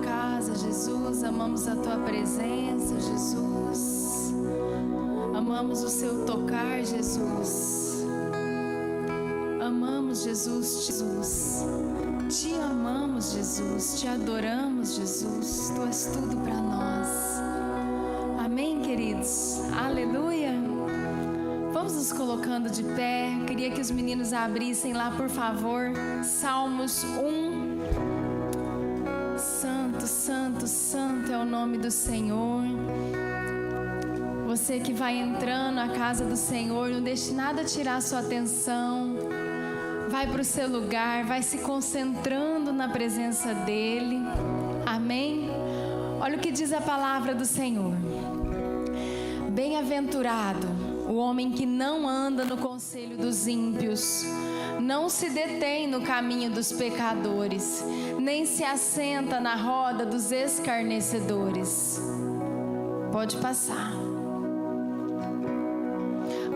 casa, Jesus. Amamos a tua presença, Jesus. Amamos o seu tocar, Jesus. Amamos Jesus, Jesus. Te amamos, Jesus. Te adoramos, Jesus. Tu és tudo para nós. Amém, queridos? Aleluia. Vamos nos colocando de pé. Queria que os meninos abrissem lá, por favor, Salmos 1. Santo, santo, santo é o nome do Senhor. Você que vai entrando na casa do Senhor, não deixe nada tirar a sua atenção. Vai para o seu lugar, vai se concentrando na presença dEle. Amém? Olha o que diz a palavra do Senhor. Bem-aventurado o homem que não anda no conselho dos ímpios, não se detém no caminho dos pecadores, nem se assenta na roda dos escarnecedores. Pode passar.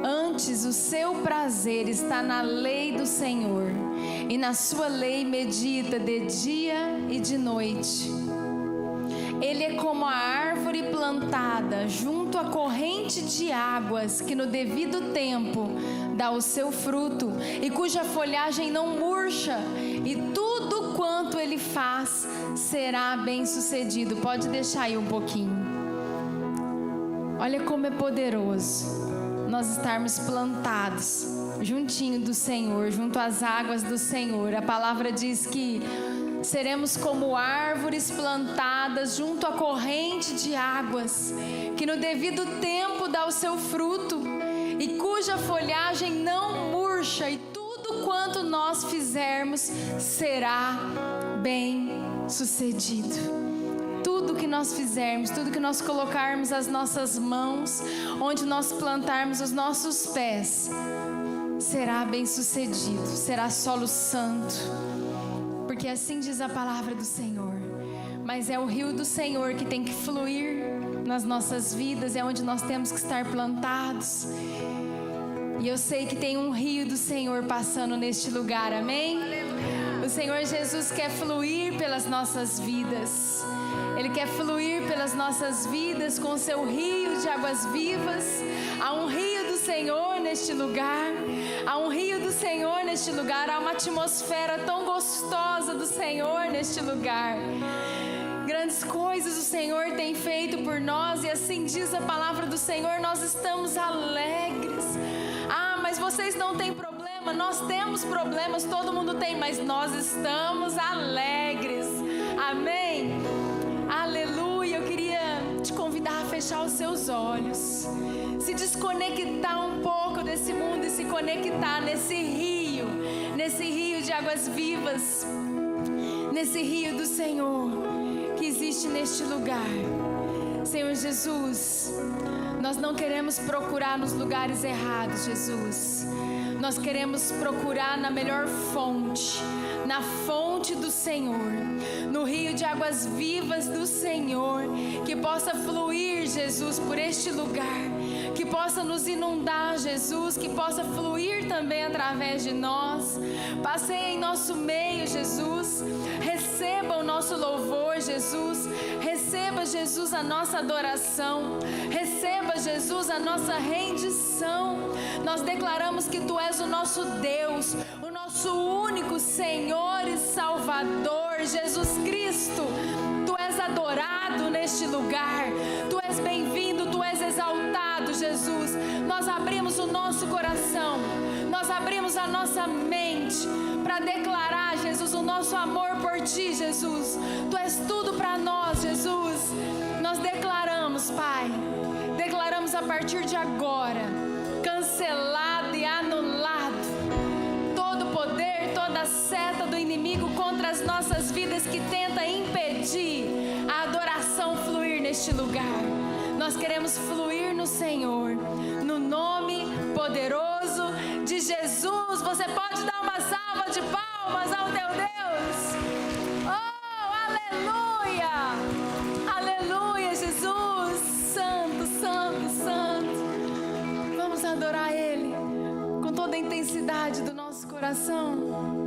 Antes o seu prazer está na lei do Senhor, e na sua lei medita de dia e de noite. Ele é como a árvore plantada junto à corrente de águas, que no devido tempo dá o seu fruto, e cuja folhagem não murcha, e tudo quanto ele faz será bem sucedido. Pode deixar aí um pouquinho. Olha como é poderoso nós estarmos plantados juntinho do Senhor, junto às águas do Senhor. A palavra diz que seremos como árvores plantadas junto à corrente de águas, que no devido tempo dá o seu fruto, e cuja folhagem não murcha, e tudo quanto nós fizermos será bem sucedido. Tudo que nós fizermos, tudo que nós colocarmos as nossas mãos, onde nós plantarmos os nossos pés, será bem sucedido, será solo santo, porque assim diz a palavra do Senhor. Mas é o rio do Senhor que tem que fluir nas nossas vidas, é onde nós temos que estar plantados. E eu sei que tem um rio do Senhor passando neste lugar, amém? O Senhor Jesus quer fluir pelas nossas vidas. Ele quer fluir pelas nossas vidas com o seu rio de águas vivas. Há um rio do Senhor neste lugar. Há um rio do Senhor neste lugar. Há uma atmosfera tão gostosa do Senhor neste lugar. Grandes coisas o Senhor tem feito por nós, e assim diz a palavra do Senhor, nós estamos alegres. Ah, mas vocês não têm problema. Nós temos problemas, todo mundo tem, mas nós estamos alegres. Amém? Aleluia. Eu queria te convidar a fechar os seus olhos, se desconectar um pouco desse mundo e se conectar nesse rio de águas vivas, nesse rio do Senhor que existe neste lugar. Senhor Jesus, nós não queremos procurar nos lugares errados, Jesus. Nós queremos procurar na melhor fonte, na fonte do Senhor, no rio de águas vivas do Senhor, que possa fluir, Jesus, por este lugar, que possa nos inundar, Jesus, que possa fluir também através de nós. Passeie em nosso meio, Jesus. Receba o nosso louvor, Jesus. Receba, Jesus, a nossa adoração. Receba, Jesus, a nossa rendição. Nós declaramos que Tu és o nosso Deus, o nosso único Senhor e Salvador, Jesus Cristo. Tu és adorado neste lugar. Tu és bem-vindo, Tu és exaltado, Jesus. Nós abrimos o nosso coração, nós abrimos a nossa mente para declarar, Jesus, o nosso amor por Ti, Jesus. Tu és tudo para nós, Jesus. Nós declaramos, Pai, declaramos a partir de agora, cancelado e anulado todo poder, toda seta do inimigo contra as nossas vidas que tenta impedir a adoração fluir neste lugar. Nós queremos fluir no Senhor, no nome poderoso de Jesus. Você pode dar uma salva de palmas ao teu Deus? Oh, aleluia! Aleluia, Jesus! Santo, santo, santo. Vamos adorar Ele com toda a intensidade do nosso coração.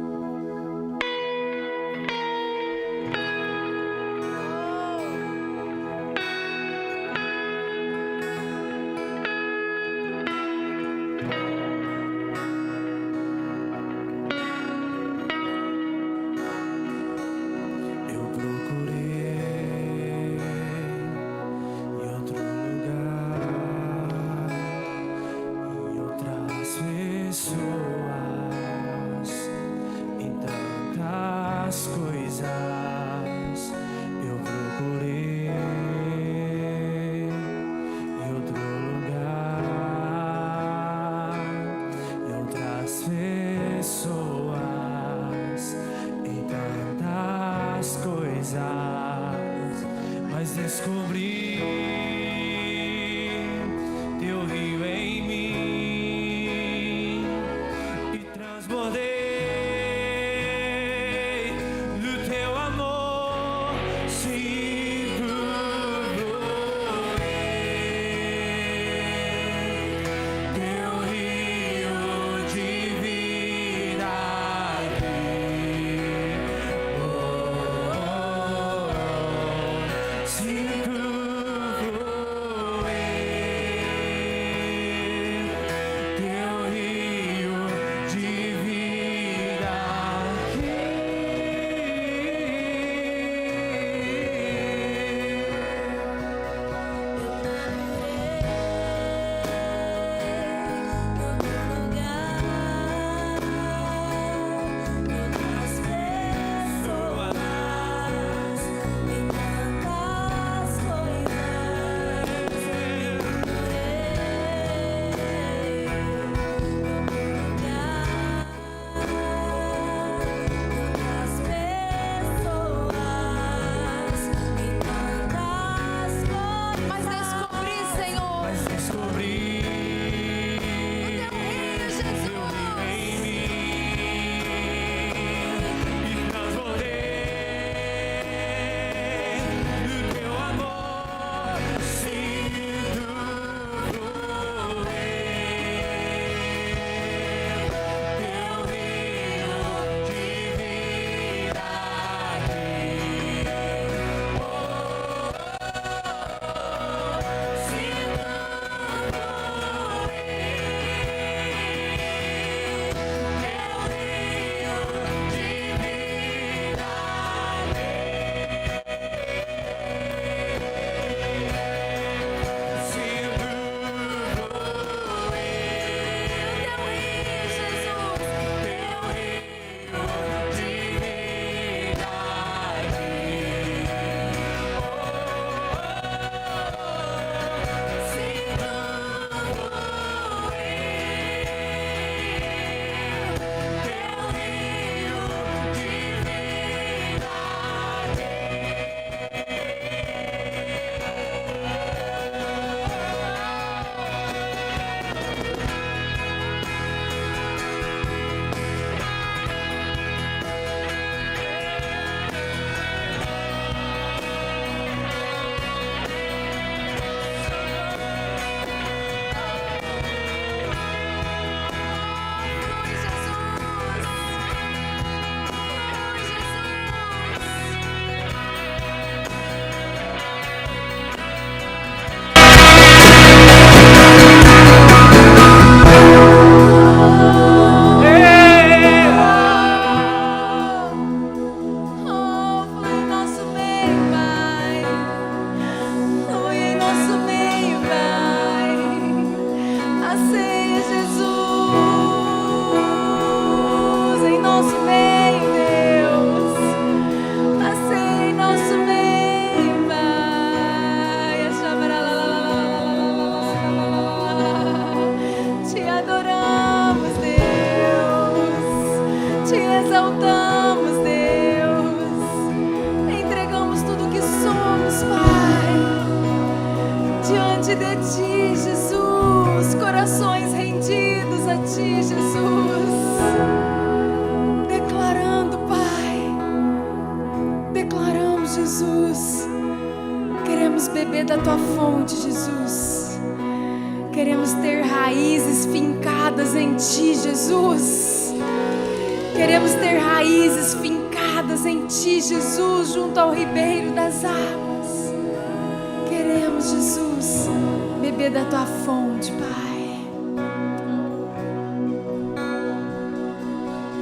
exaltamos, Deus. Entregamos tudo que somos, Pai, diante de Ti, Jesus. Corações rendidos a Ti, Jesus. Declarando, Pai, declaramos, Jesus. Queremos beber da Tua fonte, Jesus. Queremos ter raízes fincadas em Ti, Jesus. Queremos ter raízes fincadas em Ti, Jesus, junto ao ribeiro das águas. Queremos, Jesus, beber da Tua fonte, Pai.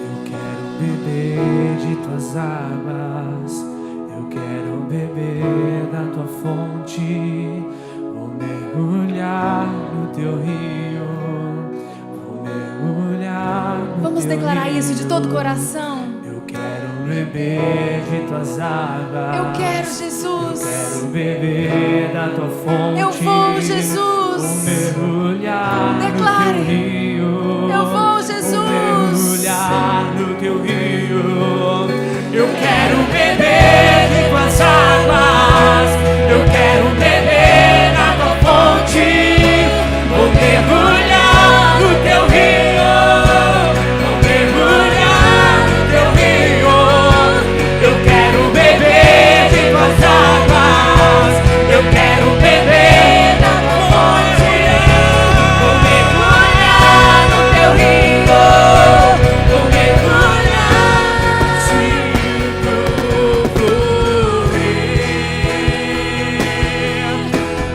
Eu quero beber de Tuas águas. Eu quero beber da Tua fonte. Vou mergulhar no Teu rio. Vou mergulhar no Vamos Teu declarar rio. isso de todo o coração. Eu quero beber de Tuas águas. Eu quero, Jesus. Eu quero beber da Tua fonte. Eu vou, Jesus. Vou mergulhar Declare. no Teu rio. Eu vou, Jesus. Vou mergulhar no Teu rio. Eu quero beber de Tuas águas. Eu quero beber da Tua fonte. Vou mergulhar no Teu rio. Vou mergulhar no Teu rio. Eu quero beber de Tuas águas. Eu quero beber da Tua fonte. Vou mergulhar no Teu rio. Vou mergulhar, sinto fluir.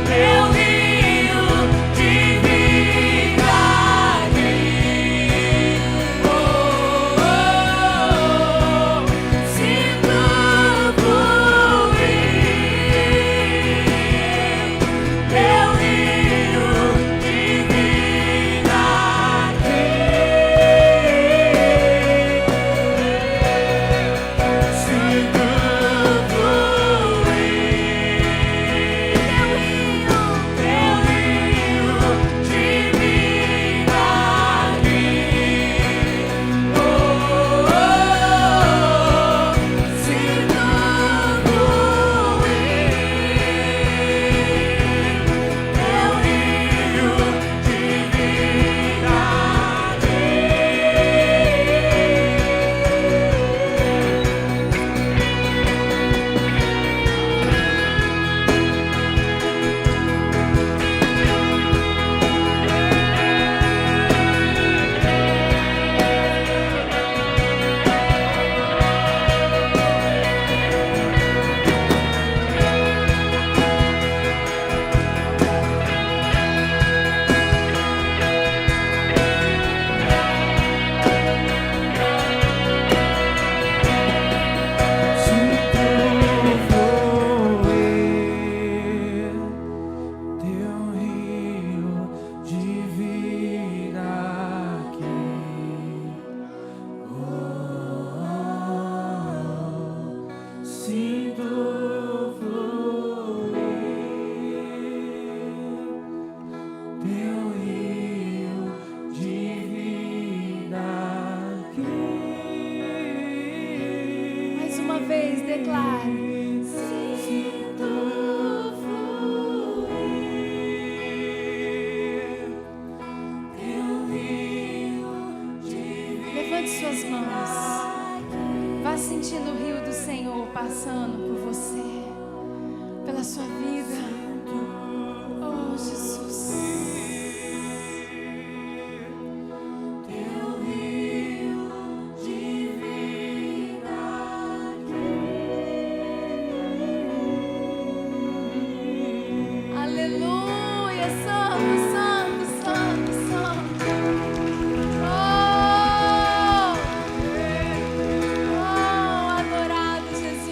Teu rio de verdade. Oh, oh, oh. Sinto fluir. Teu rio de verdade. Sinto fluir. Teu rio de verdade. Oh, oh, oh. Sinto fluir. Teu rio de Mais uma vez, declare. Levante suas mãos. Vá sentindo o rio do Senhor passando por você, pela sua vida. Oh, Jesus. Teu rio de verdade. Aleluia, santo, santo, santo, santo. Adorado Jesus.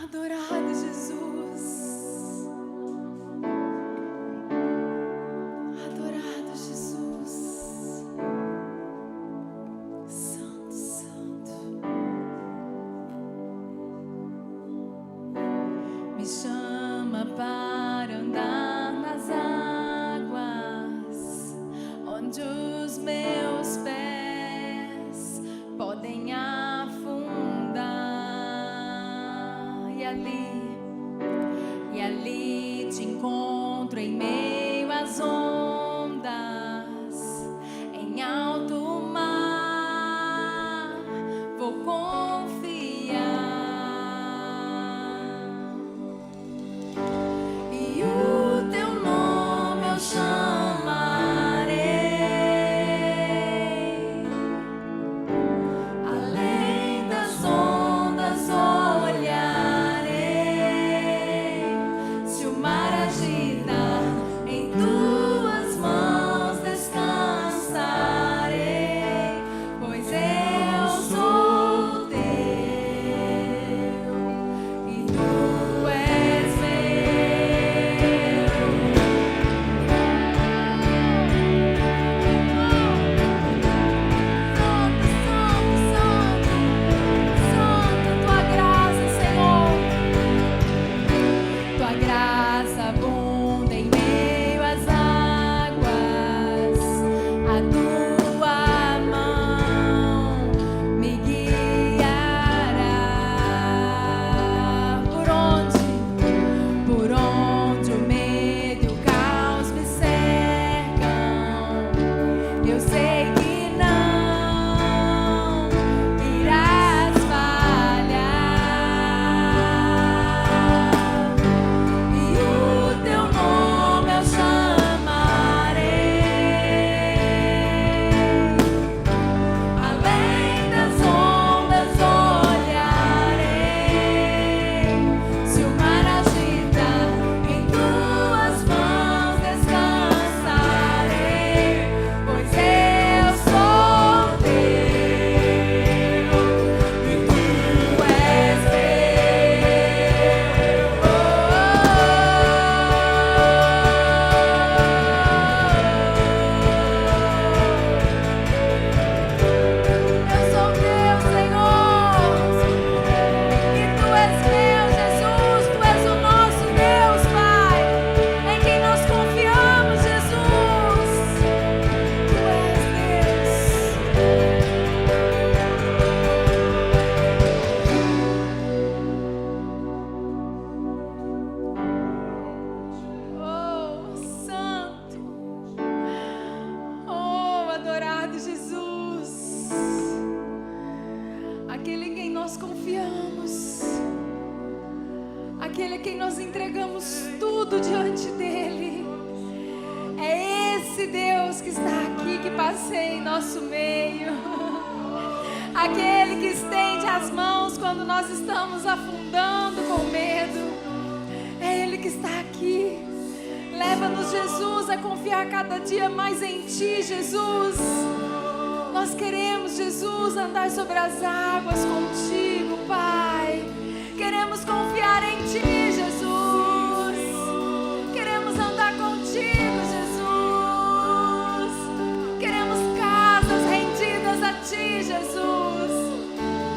Adorado Jesus. nós confiamos, aquele a quem nós entregamos tudo diante dele. É esse Deus que está aqui, que passeia em nosso meio, aquele que estende as mãos quando nós estamos afundando com medo. É Ele que está aqui. Leva-nos, Jesus, a confiar cada dia mais em Ti, Jesus. Nós queremos, Jesus, andar sobre as águas contigo, Pai. Queremos confiar em Ti, Jesus. Queremos andar contigo, Jesus. Queremos casas rendidas a Ti, Jesus.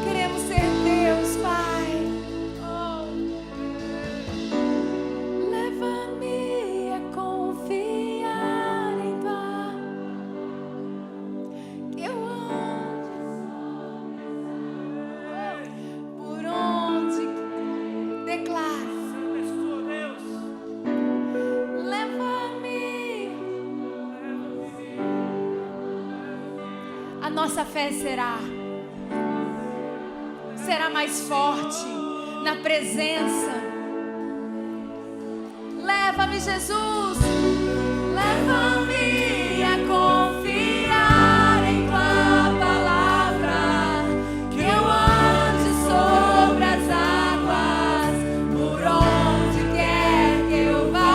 Queremos ser Deus, Pai. Oh. Leva-me a confiar em Tua, que eu ande por onde declara. Leva-me. A nossa fé será mais forte na presença. Leva-me, Jesus. Leva-me a confiar em Tua palavra, que eu ande sobre as águas, por onde quer que eu vá.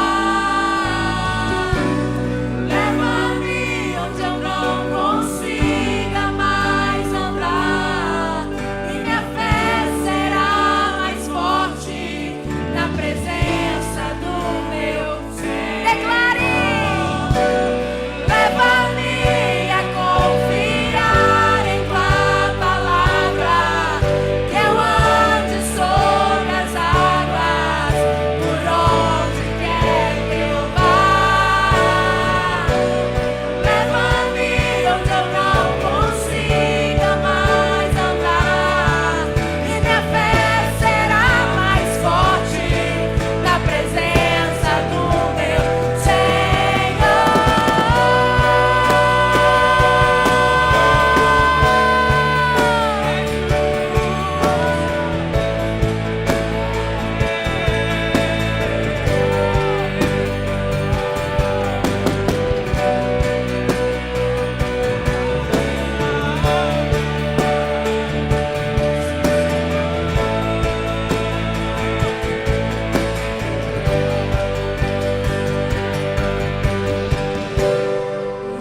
Leva-me onde eu não consiga mais andar, e minha fé será mais forte na presença do meu Senhor. Declare! Leva-me a confiar em Tua palavra, que eu ande sobre as águas, por onde quer que eu vá. Leva-me onde eu não consiga mais andar, e minha fé será mais forte na presença do meu Senhor.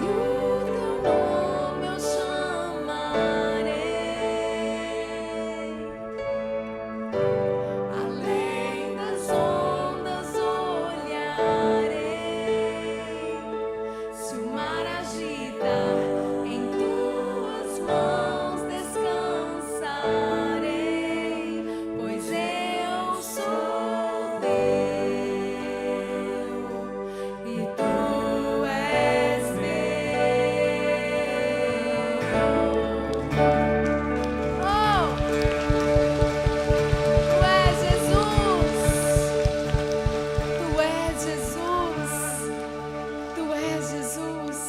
E o Teu nome eu chamarei, além das ondas olharei. Se o mar agita, em Tuas mãos descansarei, pois eu sou Teu e Tu és meu. Oh! Tu és Jesus. Tu és Jesus. Tu és Jesus.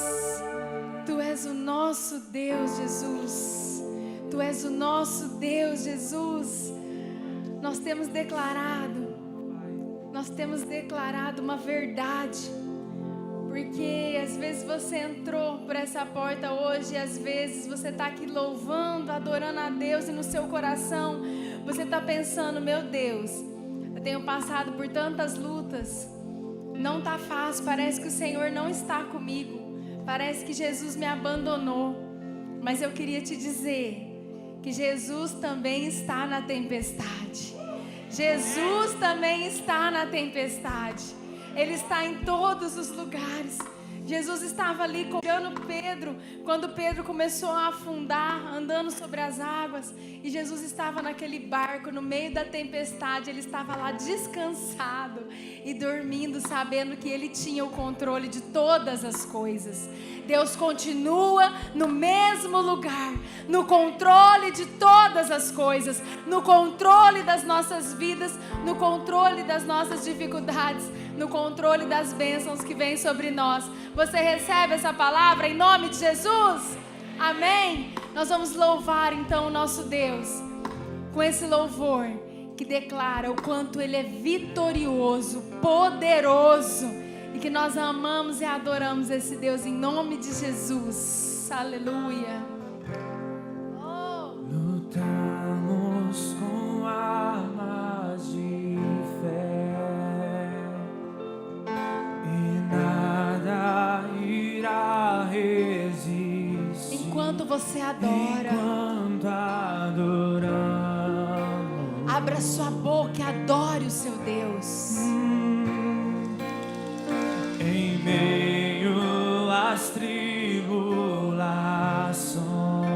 Tu és o nosso Deus, Jesus. Tu és o nosso Deus, Jesus. Nós temos declarado uma verdade. Porque às vezes você entrou por essa porta hoje, e às vezes você está aqui louvando, adorando a Deus, e no seu coração você está pensando: meu Deus, eu tenho passado por tantas lutas, não está fácil, parece que o Senhor não está comigo, parece que Jesus me abandonou. Mas eu queria te dizer que Jesus também está na tempestade. Jesus também está na tempestade. Ele está em todos os lugares. Jesus estava ali acompanhando Pedro, quando Pedro começou a afundar, andando sobre as águas, e Jesus estava naquele barco, no meio da tempestade. Ele estava lá descansado e dormindo, sabendo que Ele tinha o controle de todas as coisas. Deus continua no mesmo lugar, no controle de todas as coisas, no controle das nossas vidas, no controle das nossas dificuldades, no controle das bênçãos que vêm sobre nós. Você recebe essa palavra em nome de Jesus? Amém? Nós vamos louvar então o nosso Deus com esse louvor que declara o quanto Ele é vitorioso, poderoso, e que nós amamos e adoramos esse Deus em nome de Jesus. Aleluia. Lutamos com armas de fé e nada irá resistir. Enquanto você adora, Enquanto adoramos, abra sua boca e adore o seu Deus. em meio às tribulações,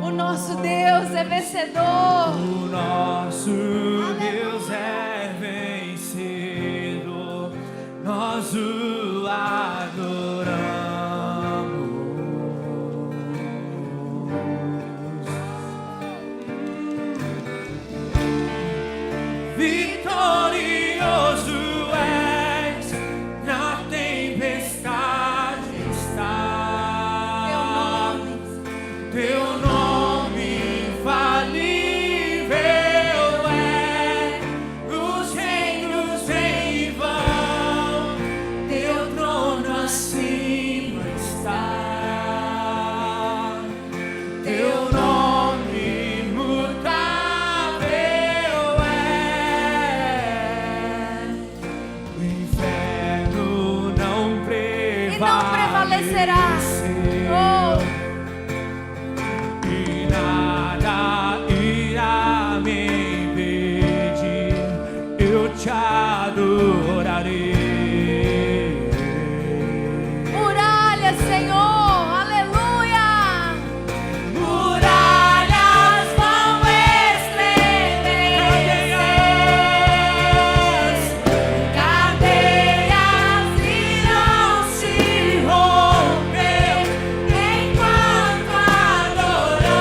O nosso Deus é vencedor. o nosso Deus é vencedor, nós o adoramos. Vitorioso és, na tempestade está. Teu nome infalível é, os reinos em vão, teu trono acima está. Teu nome imutável é, o inferno não prevalecerá. Oh. E nada irá me impedir, eu te adorarei. Muralha, Senhor, aleluia. Muralhas vão estremecer, cadeias irão se romper enquanto adoramos.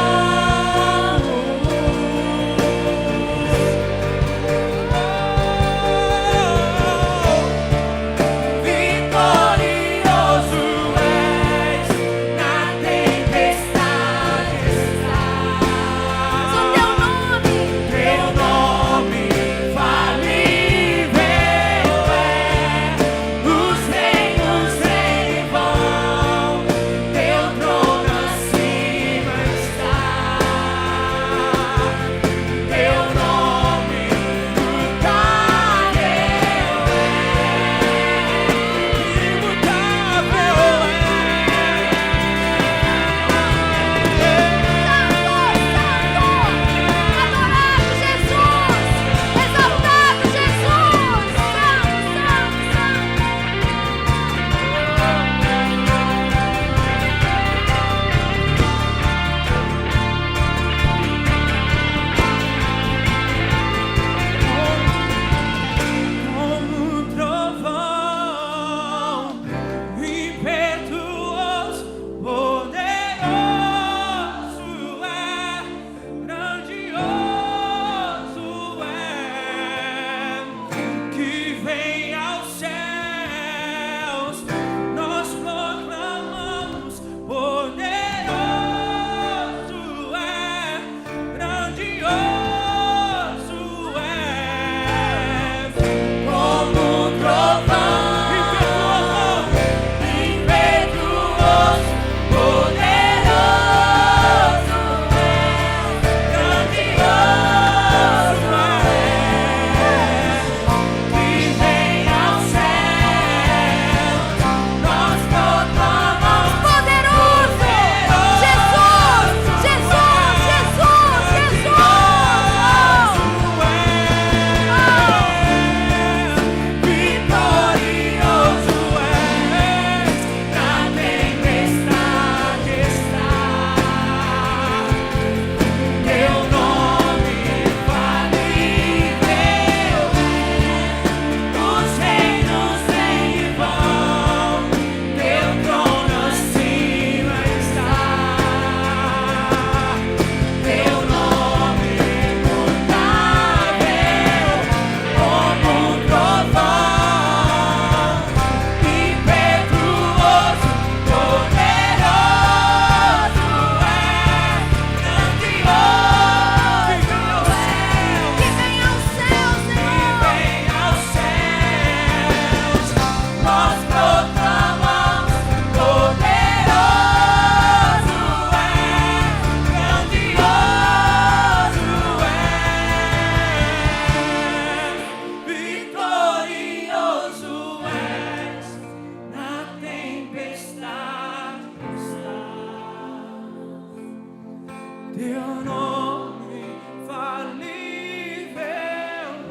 Teu nome falível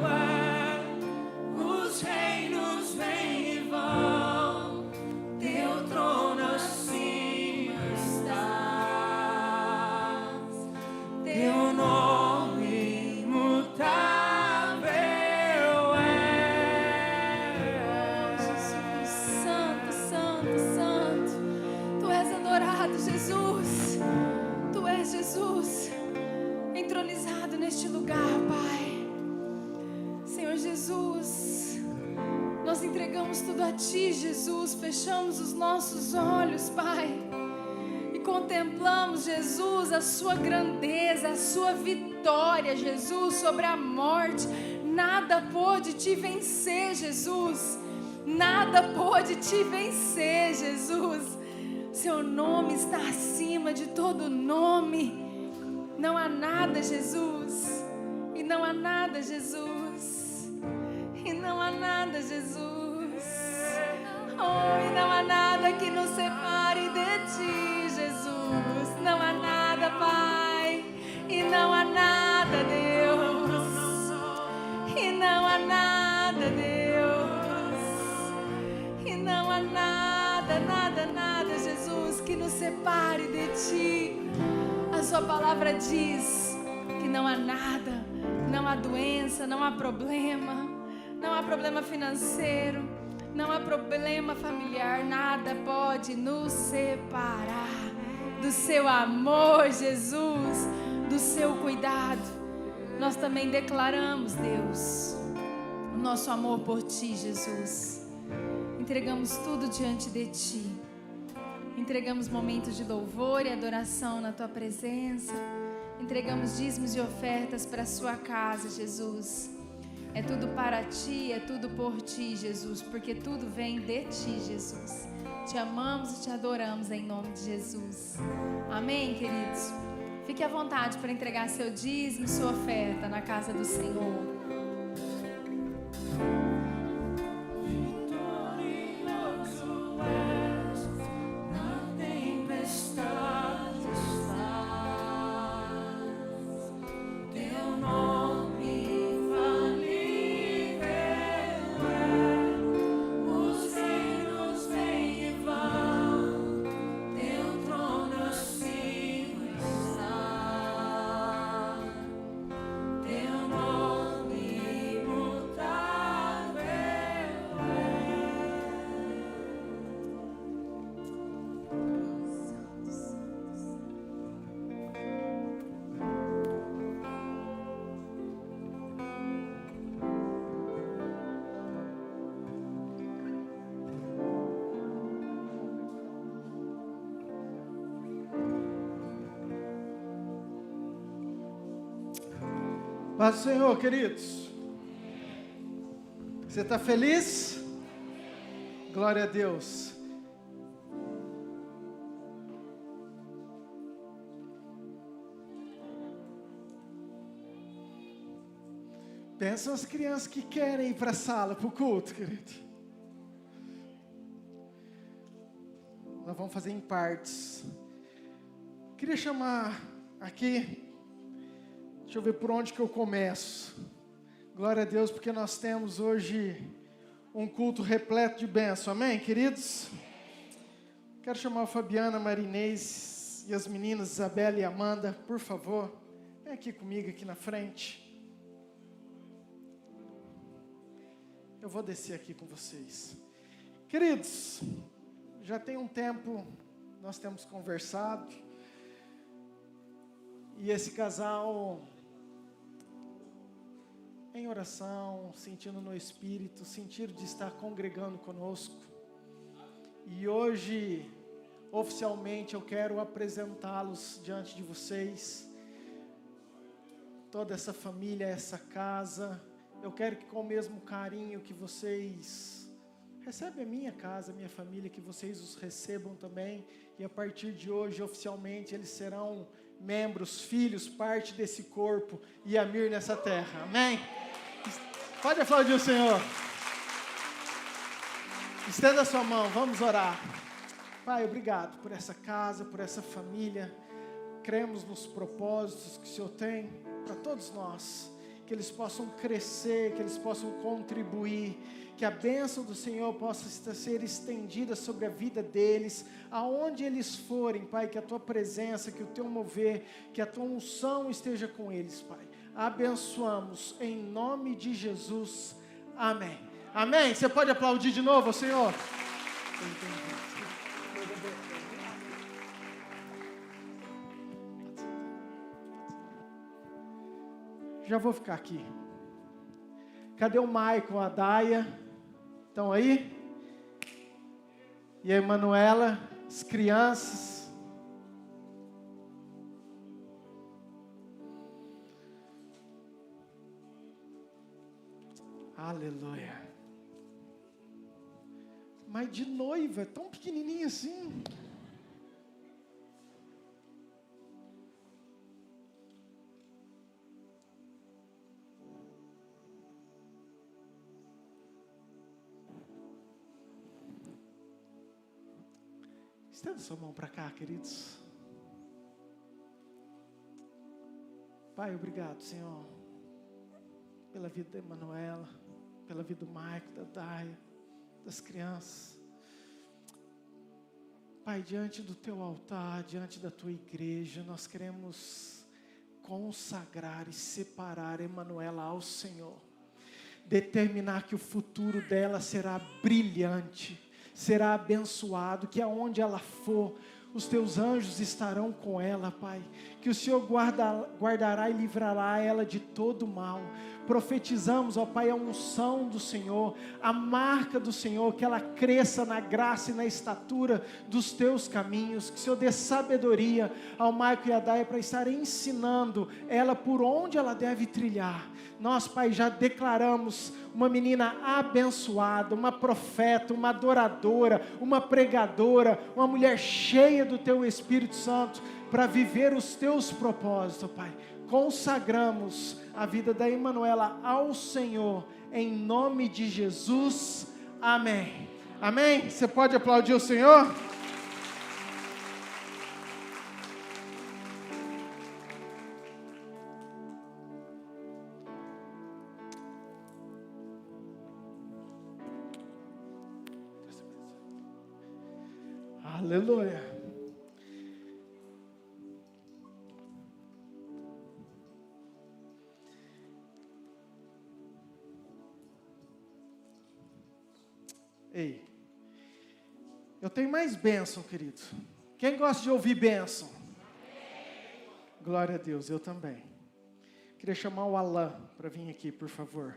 é, os reinos vêm e vão, teu trono acima estás, teu nome imutável é. Jesus, santo, santo, santo, tu és adorado, Jesus. Tu és Jesus, entronizado neste lugar, Pai. Senhor Jesus, nós entregamos tudo a Ti, Jesus. Fechamos os nossos olhos, Pai, e contemplamos, Jesus, a Sua grandeza, a Sua vitória, Jesus, sobre a morte. Nada pôde Te vencer, Jesus. Nada pôde Te vencer, Jesus. Seu nome está acima de todo nome. Não há nada, Jesus. E não há nada, Jesus. E não há nada, Jesus. Oh, e não há nada que nos separe de Ti, Jesus. Não há nada, Pai. E não há nada, Deus. E não há nada, Deus. E não há nada, nada, nada, Jesus, que nos separe de Ti. A Sua palavra diz que não há nada, não há doença, não há problema financeiro, não há problema familiar, nada pode nos separar do Seu amor, Jesus, do Seu cuidado. Nós também declaramos, Deus, o nosso amor por Ti, Jesus. Entregamos tudo diante de Ti. Entregamos momentos de louvor e adoração na Tua presença. Entregamos dízimos e ofertas para a Sua casa, Jesus. É tudo para Ti, é tudo por Ti, Jesus, porque tudo vem de Ti, Jesus. Te amamos e Te adoramos em nome de Jesus. Amém, queridos? Fique à vontade para entregar seu dízimo e sua oferta na casa do Senhor. Paz do Senhor, queridos. Você está feliz? Glória a Deus. Pensa as crianças que querem ir para a sala, para o culto, querido. Nós vamos fazer em partes. Queria chamar aqui. Deixa eu ver por onde que eu começo. Glória a Deus, porque nós temos hoje um culto repleto de bênção. Amém, queridos? Quero chamar a Fabiana, a Marinês e as meninas Isabela e Amanda, por favor. Vem aqui comigo, aqui na frente. Eu vou descer aqui com vocês. Queridos, já tem um tempo nós temos conversado. E esse casal, em oração, sentindo no Espírito, sentiram de estar congregando conosco. E hoje, oficialmente, eu quero apresentá-los diante de vocês. Toda essa família, essa casa. Eu quero que com o mesmo carinho que vocês recebem a minha casa, a minha família, que vocês os recebam também. E a partir de hoje, oficialmente, eles serão membros, filhos, parte desse corpo e Amir nessa terra. Amém? Pode aplaudir o Senhor. Estenda a sua mão, vamos orar. Pai, obrigado por essa casa, por essa família. cremos nos propósitos que o Senhor tem para todos nós, que eles possam crescer, que eles possam contribuir, que a bênção do Senhor possa ser estendida sobre a vida deles, aonde eles forem, Pai, que a Tua presença, que o Teu mover, que a Tua unção esteja com eles, Pai. Abençoamos em nome de Jesus, amém. Amém? Você pode aplaudir de novo, Senhor? Já vou ficar aqui. Cadê o Michael, a Daia? Estão aí? E a Emanuela, as crianças? Aleluia. Mas de noiva, tão pequenininha assim. Estenda sua mão para cá, queridos. Pai, obrigado, Senhor, pela vida da Emanuela, pela vida do Maico, da Daia, das crianças. Pai, diante do Teu altar, diante da Tua igreja, nós queremos consagrar e separar Emanuela ao Senhor. Determinar que o futuro dela será brilhante, será abençoado, que aonde ela for, os Teus anjos estarão com ela, Pai. Que o Senhor guardará e livrará ela de todo mal. Profetizamos, ó Pai, a unção do Senhor, a marca do Senhor, que ela cresça na graça e na estatura dos Teus caminhos. Que o Senhor dê sabedoria ao Maico e a Daia para estar ensinando ela por onde ela deve trilhar. Nós, Pai, já declaramos uma menina abençoada, uma profeta, uma adoradora, uma pregadora, uma mulher cheia do Teu Espírito Santo para viver os Teus propósitos, Pai. Consagramos a vida da Emanuela ao Senhor, em nome de Jesus, amém. Amém? Você pode aplaudir o Senhor? Aleluia. Ei, eu tenho mais bênção, querido. Quem gosta de ouvir bênção? Amém. Glória a Deus, eu também. Queria chamar o Alan para vir aqui, por favor.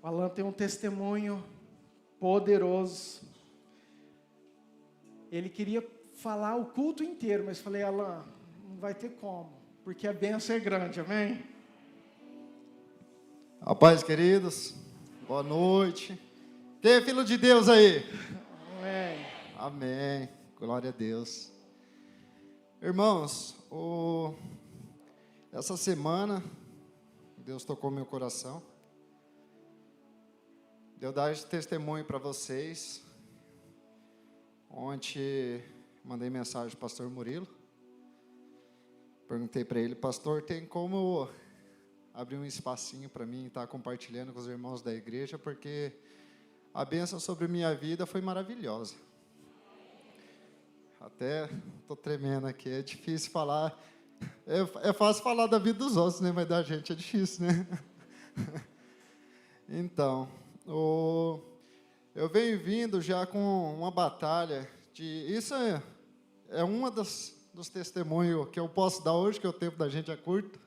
O Alan tem um testemunho poderoso. Ele queria falar o culto inteiro, mas falei, Alan, não vai ter como, porque a bênção é grande, amém? A paz, queridos, boa noite. Quem é filho de Deus aí? Amém. Amém, glória a Deus. Irmãos, essa semana, Deus tocou meu coração. Deu dar esse testemunho para vocês. Ontem, mandei mensagem para o pastor Murilo. Perguntei para ele, pastor, tem como abrir um espacinho para mim estar compartilhando com os irmãos da igreja, porque a bênção sobre minha vida foi maravilhosa. Até estou tremendo aqui, é difícil falar. É fácil falar da vida dos outros, né? Mas da gente é difícil, né? Então, eu venho vindo já com uma batalha. Isso é uma dos testemunhos que eu posso dar hoje, que o tempo da gente é curto.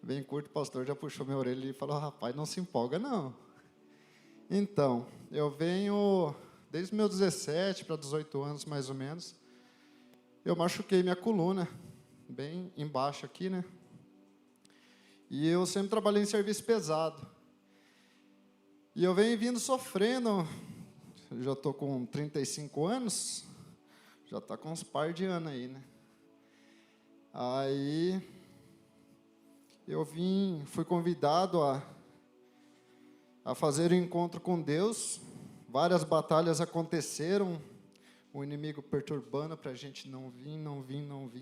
Bem curto, o pastor já puxou minha orelha e falou, rapaz, não se empolga não. Então, eu venho desde meus 17 para 18 anos, mais ou menos. Eu machuquei minha coluna, bem embaixo aqui, né? E eu sempre trabalhei em serviço pesado. E eu venho vindo sofrendo, já estou com 35 anos, já está com uns par de anos aí, né? Aí, eu fui convidado a fazer um encontro com Deus. Várias batalhas aconteceram, o inimigo perturbando para a gente não vir.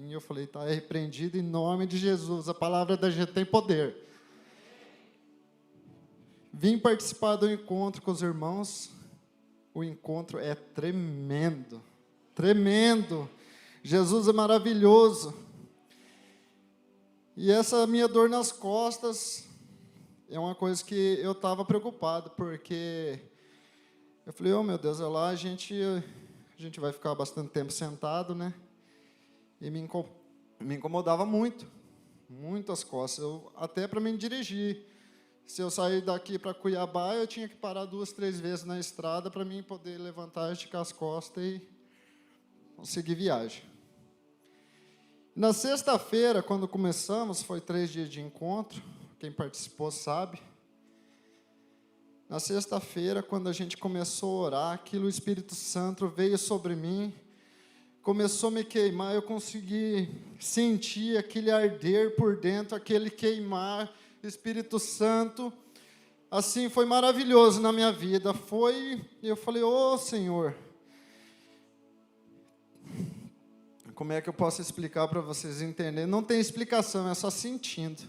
E eu falei, está repreendido em nome de Jesus. A palavra da gente tem poder. Vim participar do encontro com os irmãos. O encontro é tremendo. Tremendo. Jesus é maravilhoso. E essa minha dor nas costas é uma coisa que eu estava preocupado, porque eu falei, oh meu Deus, lá a gente vai ficar bastante tempo sentado, né? E me incomodava muito as costas, até para me dirigir. Se eu sair daqui para Cuiabá, eu tinha que parar 2, 3 vezes na estrada para mim poder levantar, esticar as costas e seguir viagem. Na sexta-feira, quando começamos, foi 3 dias de encontro, quem participou sabe. Na sexta-feira, quando a gente começou a orar, aquilo, o Espírito Santo veio sobre mim, começou a me queimar, eu consegui sentir aquele arder por dentro, aquele queimar, Espírito Santo, assim, foi maravilhoso na minha vida, eu falei, ô Senhor, como é que eu posso explicar para vocês entenderem? Não tem explicação, é só sentindo,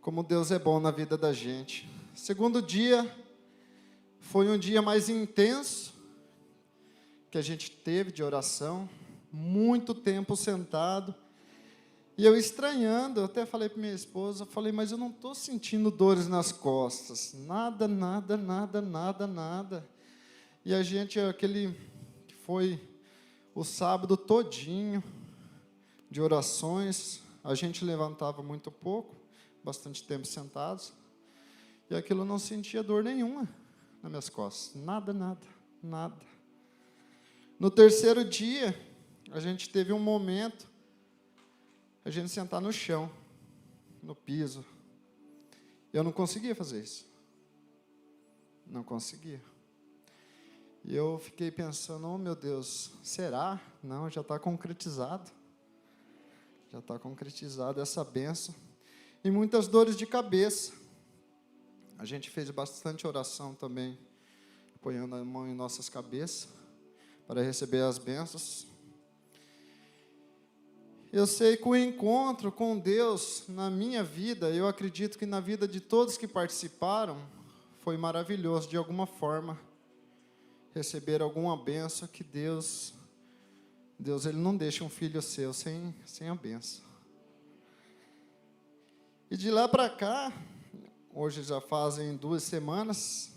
como Deus é bom na vida da gente. Segundo dia, foi um dia mais intenso, que a gente teve de oração, muito tempo sentado, e eu estranhando, eu até falei para minha esposa, falei, mas eu não estou sentindo dores nas costas, nada. E a gente, aquele que foi o sábado todinho de orações, a gente levantava muito pouco, bastante tempo sentados, e aquilo não sentia dor nenhuma nas minhas costas, nada. No terceiro dia, a gente teve um momento, a gente sentar no chão, no piso. Eu não conseguia fazer isso. Não conseguia. E eu fiquei pensando, oh meu Deus, será? Não, já está concretizado. Já está concretizada essa bênção. E muitas dores de cabeça. A gente fez bastante oração também, apoiando a mão em nossas cabeças, para receber as bênçãos. Eu sei que o encontro com Deus na minha vida, eu acredito que na vida de todos que participaram, foi maravilhoso de alguma forma, receber alguma bênção que Deus ele não deixa um filho seu sem a bênção. E de lá para cá, hoje já fazem 2 semanas,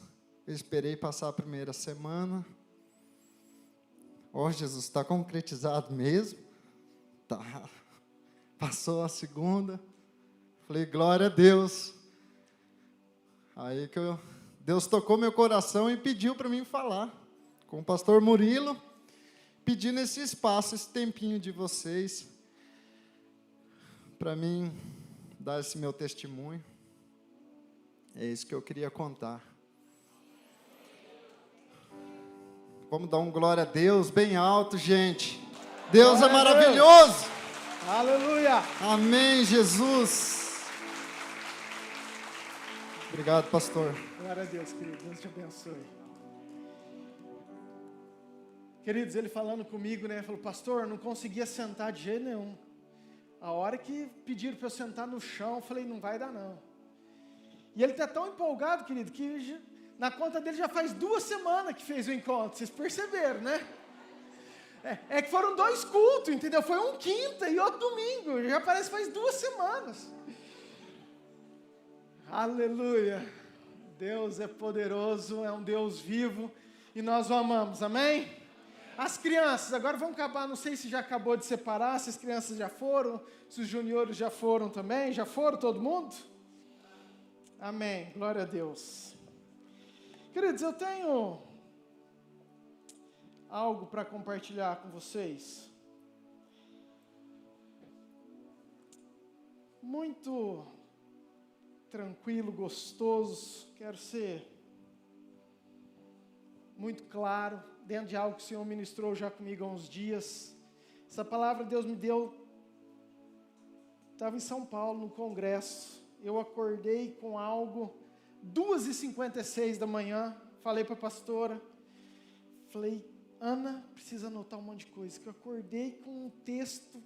eu esperei passar a primeira semana. Oh, Jesus, está concretizado mesmo? Tá. Passou a segunda, falei, glória a Deus. Aí que Deus tocou meu coração e pediu para mim falar com o pastor Murilo, pedindo esse espaço, esse tempinho de vocês, para mim dar esse meu testemunho. É isso que eu queria contar. Vamos dar um glória a Deus bem alto, gente. Deus é maravilhoso. Aleluia. Amém, Jesus. Obrigado, pastor. Glória a Deus, querido. Deus te abençoe. Queridos, ele falando comigo, né? Falou, pastor, não conseguia sentar de jeito nenhum. A hora que pediram para eu sentar no chão, eu falei, não vai dar não. E ele está tão empolgado, querido, que na conta dele já faz 2 semanas que fez o encontro. Vocês perceberam, né? É que foram 2 cultos, entendeu? Foi um quinta e outro domingo. Já parece que faz 2 semanas. Aleluia. Deus é poderoso, é um Deus vivo e nós o amamos, amém? As crianças, agora vamos acabar, não sei se já acabou de separar, se as crianças já foram, se os juniores já foram também, já foram todo mundo? Amém, glória a Deus. Queridos, eu tenho algo para compartilhar com vocês. Muito tranquilo, gostoso, quero ser muito claro, dentro de algo que o Senhor ministrou já comigo há uns dias. Essa palavra Deus me deu, estava em São Paulo, no congresso, eu acordei com algo, 2h56 da manhã, falei para a pastora, falei, Ana precisa anotar um monte de coisa, que eu acordei com um texto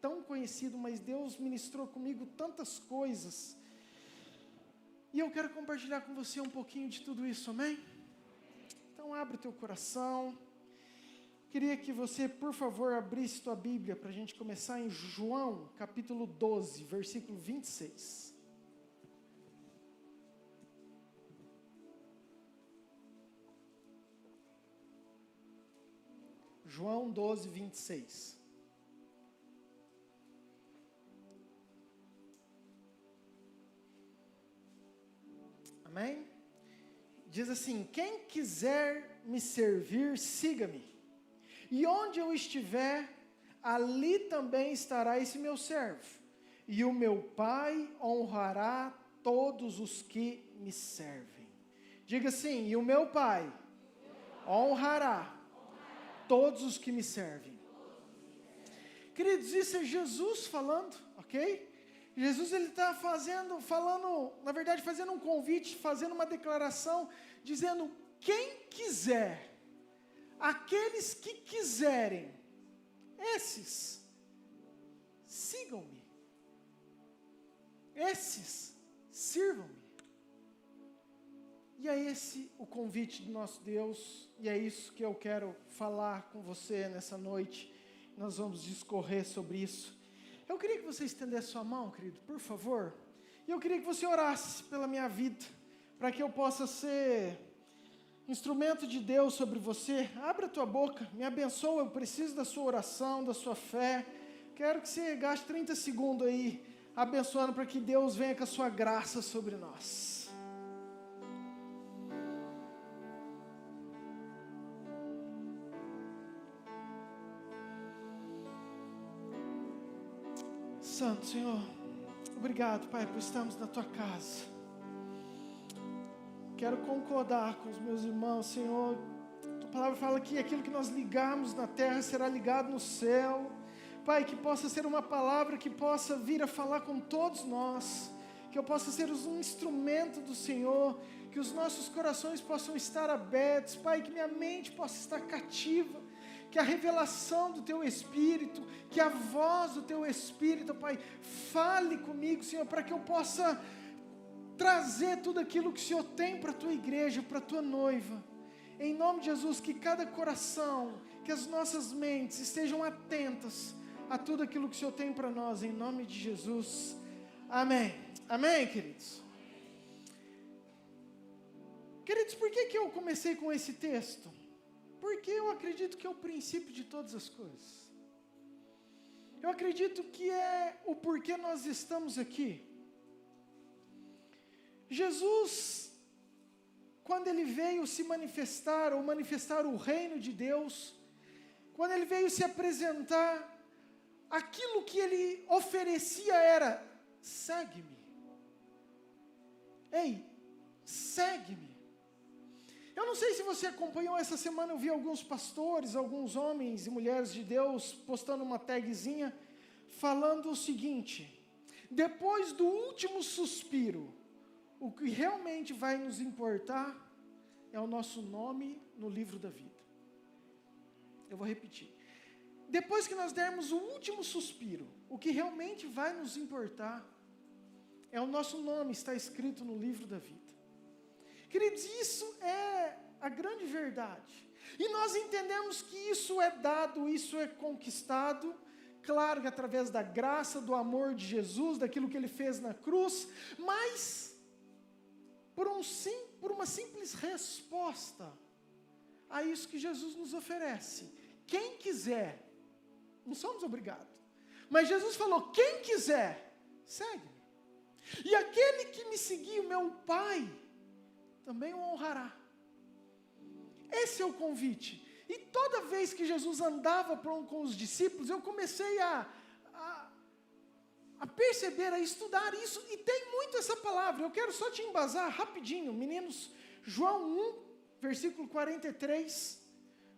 tão conhecido, mas Deus ministrou comigo tantas coisas. E eu quero compartilhar com você um pouquinho de tudo isso, amém? Então abre o teu coração. Queria que você, por favor, abrisse tua Bíblia para a gente começar em João, capítulo 12, versículo 26. João 12, 26. Amém? Diz assim: quem quiser me servir, siga-me. E onde eu estiver, ali também estará esse meu servo. E o meu Pai honrará todos os que me servem. Diga assim: e o meu Pai honrará todos os que me servem. Queridos, isso é Jesus falando, ok? Jesus, ele está fazendo um convite, fazendo uma declaração, dizendo: quem quiser, aqueles que quiserem, esses, sigam-me. Esses, sirvam-me. E é esse o convite do nosso Deus, e é isso que eu quero falar com você nessa noite. Nós vamos discorrer sobre isso. Eu queria que você estendesse sua mão, querido, por favor. E eu queria que você orasse pela minha vida, para que eu possa ser instrumento de Deus sobre você. Abra a tua boca, me abençoa, eu preciso da sua oração, da sua fé. Quero que você gaste 30 segundos aí, abençoando, para que Deus venha com a sua graça sobre nós. Santo Senhor, obrigado, Pai, por estarmos na Tua casa. Quero concordar com os meus irmãos, Senhor. Tua palavra fala que aquilo que nós ligarmos na terra será ligado no céu. Pai, que possa ser uma palavra que possa vir a falar com todos nós, que eu possa ser um instrumento do Senhor, que os nossos corações possam estar abertos, Pai, que minha mente possa estar cativa, que a revelação do Teu Espírito, que a voz do Teu Espírito, Pai, fale comigo, Senhor, para que eu possa trazer tudo aquilo que o Senhor tem para a Tua igreja, para a Tua noiva. Em nome de Jesus, que cada coração, que as nossas mentes estejam atentas a tudo aquilo que o Senhor tem para nós, em nome de Jesus. Amém. Amém, queridos? Queridos, por que eu comecei com esse texto? Porque eu acredito que é o princípio de todas as coisas. Eu acredito que é o porquê nós estamos aqui. Jesus, quando Ele veio se manifestar, ou manifestar o reino de Deus, quando Ele veio se apresentar, aquilo que Ele oferecia era: segue-me. Ei, segue-me. Eu não sei se você acompanhou essa semana, eu vi alguns pastores, alguns homens e mulheres de Deus postando uma tagzinha falando o seguinte: depois do último suspiro, o que realmente vai nos importar é o nosso nome no livro da vida. Eu vou repetir. Depois que nós dermos o último suspiro, o que realmente vai nos importar é o nosso nome está escrito no livro da vida. Queridos, isso é a grande verdade. E nós entendemos que isso é dado, isso é conquistado, claro que através da graça, do amor de Jesus, daquilo que Ele fez na cruz, mas por uma simples resposta a isso que Jesus nos oferece. Quem quiser, não somos obrigados, mas Jesus falou: quem quiser, segue-me. E aquele que me seguir, o meu Pai também o honrará. Esse é o convite. E toda vez que Jesus andava com os discípulos, eu comecei a perceber, a estudar isso, e tem muito essa palavra. Eu quero só te embasar rapidinho, meninos. João 1, versículo 43.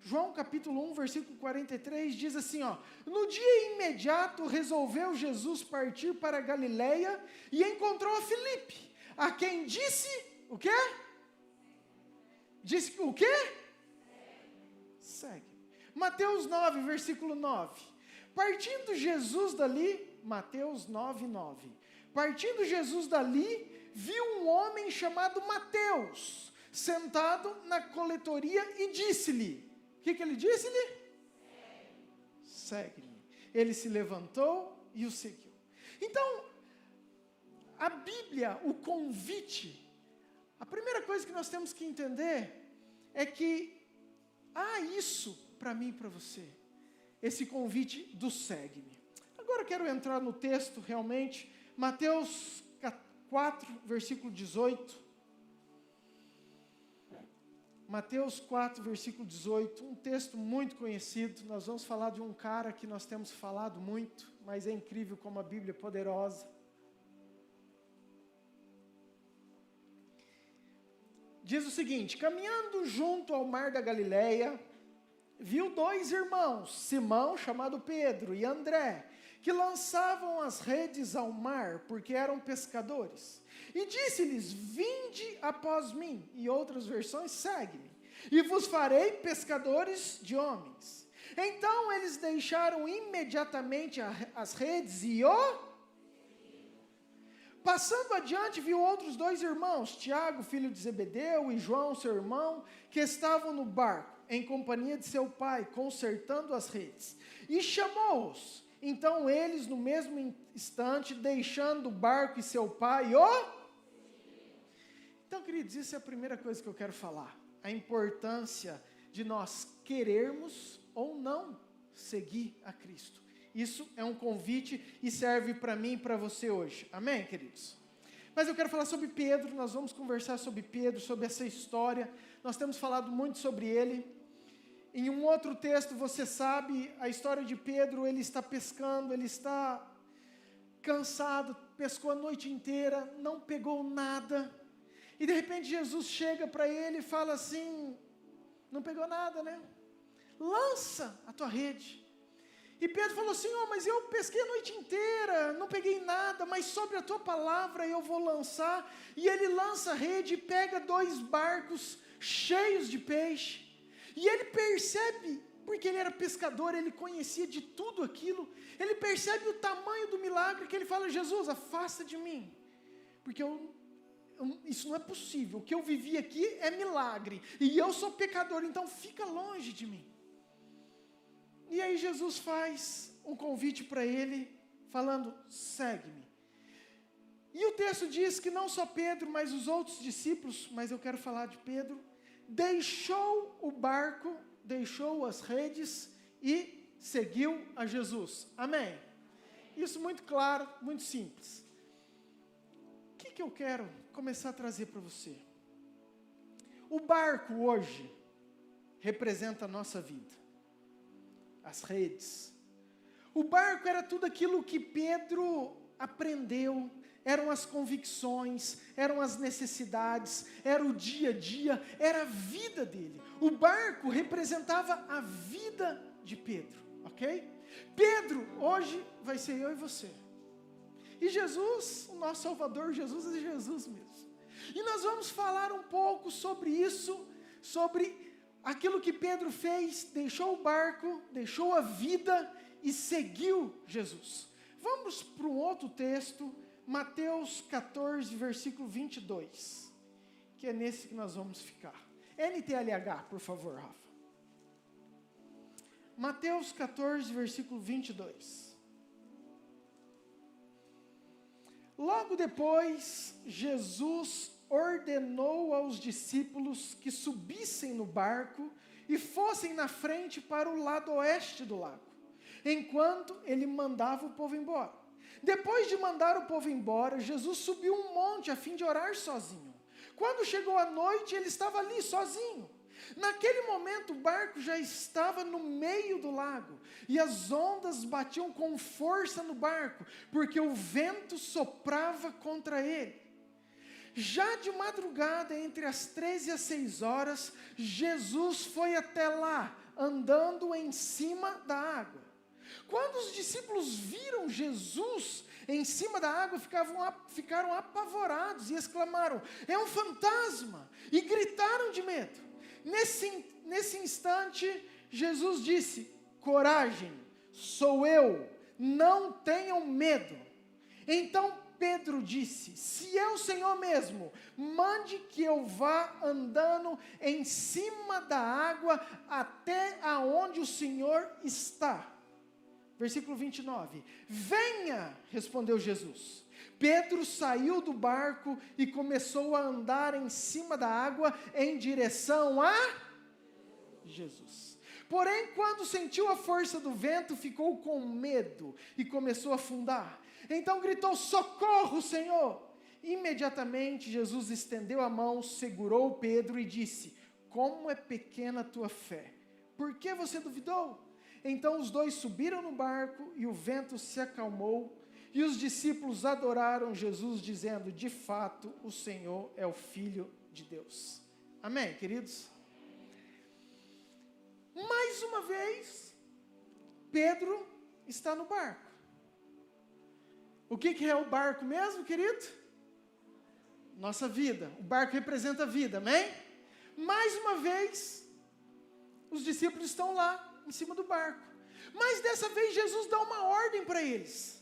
João capítulo 1, versículo 43, diz assim, ó: no dia imediato resolveu Jesus partir para a Galileia e encontrou a Filipe, a quem disse, o quê? Disse o quê? Segue. Mateus 9, versículo 9. Partindo Jesus dali, Mateus 9, 9. Partindo Jesus dali, viu um homem chamado Mateus, sentado na coletoria e disse-lhe, o que ele disse-lhe? Segue-me. Ele se levantou e o seguiu. Então, a Bíblia, o convite, a primeira coisa que nós temos que entender é que há isso para mim e para você, esse convite do segue-me. Agora eu quero entrar no texto realmente, Mateus 4, versículo 18. Mateus 4, versículo 18, um texto muito conhecido. Nós vamos falar de um cara que nós temos falado muito, mas é incrível como a Bíblia é poderosa. Diz o seguinte: caminhando junto ao mar da Galileia, viu dois irmãos, Simão, chamado Pedro, e André, que lançavam as redes ao mar, porque eram pescadores. E disse-lhes, vinde após mim, e outras versões, segue-me, e vos farei pescadores de homens. Então eles deixaram imediatamente as redes e Passando adiante, viu outros dois irmãos, Tiago, filho de Zebedeu, e João, seu irmão, que estavam no barco, em companhia de seu pai, consertando as redes. E chamou-os. Então eles, no mesmo instante, deixando o barco e seu pai, Então, queridos, isso é a primeira coisa que eu quero falar. A importância de nós querermos ou não seguir a Cristo. Isso é um convite e serve para mim e para você hoje. Amém, queridos? Mas eu quero falar sobre Pedro, nós vamos conversar sobre Pedro, sobre essa história. Nós temos falado muito sobre ele. Em um outro texto, você sabe, a história de Pedro, ele está pescando, ele está cansado, pescou a noite inteira, não pegou nada. E de repente Jesus chega para ele e fala assim, não pegou nada, né? Lança a tua rede. E Pedro falou assim, mas eu pesquei a noite inteira, não peguei nada, mas sobre a tua palavra eu vou lançar. E ele lança a rede e pega 2 barcos cheios de peixe. E ele percebe, porque ele era pescador, ele conhecia de tudo aquilo, ele percebe o tamanho do milagre que ele fala, Jesus, afasta de mim, porque isso não é possível, o que eu vivi aqui é milagre, e eu sou pecador, então fica longe de mim. E aí Jesus faz um convite para ele, falando, segue-me. E o texto diz que não só Pedro, mas os outros discípulos, mas eu quero falar de Pedro, deixou o barco, deixou as redes e seguiu a Jesus. Amém? Isso muito claro, muito simples. O que eu quero começar a trazer para você? O barco hoje representa a nossa vida. As redes. O barco era tudo aquilo que Pedro aprendeu, eram as convicções, eram as necessidades, era o dia a dia, era a vida dele. O barco representava a vida de Pedro, ok? Pedro, hoje, vai ser eu e você. E Jesus, o nosso Salvador, Jesus é Jesus mesmo. E nós vamos falar um pouco sobre isso, sobre aquilo que Pedro fez, deixou o barco, deixou a vida e seguiu Jesus. Vamos para um outro texto, Mateus 14, versículo 22, que é nesse que nós vamos ficar. NTLH, por favor, Rafa. Mateus 14, versículo 22. Logo depois, Jesus ordenou aos discípulos que subissem no barco e fossem na frente para o lado oeste do lago, enquanto ele mandava o povo embora. Depois de mandar o povo embora, Jesus subiu um monte a fim de orar sozinho. Quando chegou a noite, ele estava ali sozinho. Naquele momento, o barco já estava no meio do lago, e as ondas batiam com força no barco, porque o vento soprava contra ele. Já de madrugada, entre as 13 e as 6 horas, Jesus foi até lá, andando em cima da água. Quando os discípulos viram Jesus em cima da água, ficaram apavorados e exclamaram, é um fantasma, e gritaram de medo. Nesse instante, Jesus disse: coragem, sou eu, não tenham medo. Então Pedro disse: se é o Senhor mesmo, mande que eu vá andando em cima da água até aonde o Senhor está. Versículo 29. Venha, respondeu Jesus. Pedro saiu do barco e começou a andar em cima da água em direção a Jesus. Porém, quando sentiu a força do vento, ficou com medo e começou a afundar. Então gritou: socorro, Senhor! Imediatamente Jesus estendeu a mão, segurou Pedro e disse: como é pequena a tua fé! Por que você duvidou? Então os dois subiram no barco e o vento se acalmou. E os discípulos adoraram Jesus, dizendo: de fato, o Senhor é o Filho de Deus. Amém, queridos? Mais uma vez, Pedro está no barco. O que é o barco mesmo, querido? Nossa vida. O barco representa a vida, amém? Mais uma vez, os discípulos estão lá, em cima do barco. Mas dessa vez Jesus dá uma ordem para eles.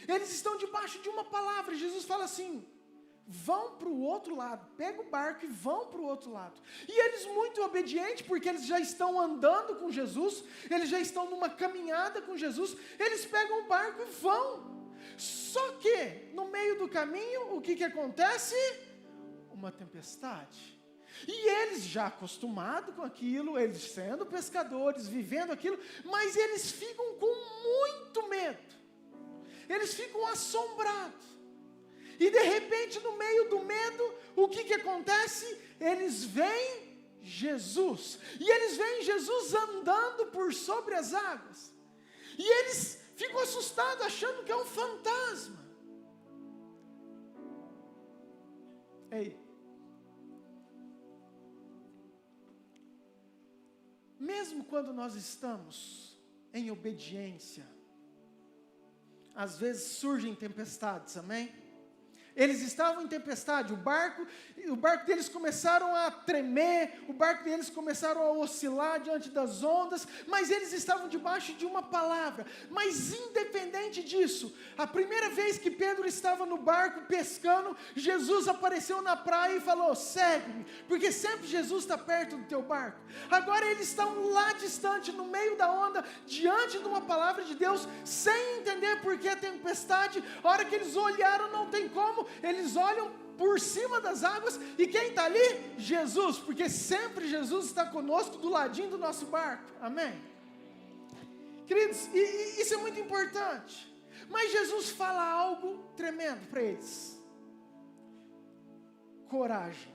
Eles estão debaixo de uma palavra. Jesus fala assim: vão para o outro lado, pega o barco e vão para o outro lado. E eles, muito obedientes, porque eles já estão andando com Jesus, eles já estão numa caminhada com Jesus, eles pegam o barco e vão. Só que, no meio do caminho, o que acontece? Uma tempestade. E eles já acostumados com aquilo, eles sendo pescadores, vivendo aquilo, mas eles ficam com muito medo. Eles ficam assombrados. E de repente, no meio do medo, o que acontece? Eles veem Jesus. E eles veem Jesus andando por sobre as águas. E eles ficam assustados, achando que é um fantasma. Ei. Mesmo quando nós estamos em obediência, às vezes surgem tempestades, amém? Eles estavam em tempestade, o barco deles começaram a tremer, o barco deles começaram a oscilar diante das ondas, mas eles estavam debaixo de uma palavra. Mas independente disso, a primeira vez que Pedro estava no barco pescando, Jesus apareceu na praia e falou: segue-me, porque sempre Jesus está perto do teu barco. Agora eles estão lá distante, no meio da onda, diante de uma palavra de Deus, sem entender por que a tempestade. A hora que eles olharam, não tem como, eles olham por cima das águas, e quem está ali? Jesus, porque sempre Jesus está conosco do ladinho do nosso barco, amém? Queridos, isso é muito importante, mas Jesus fala algo tremendo para eles: coragem,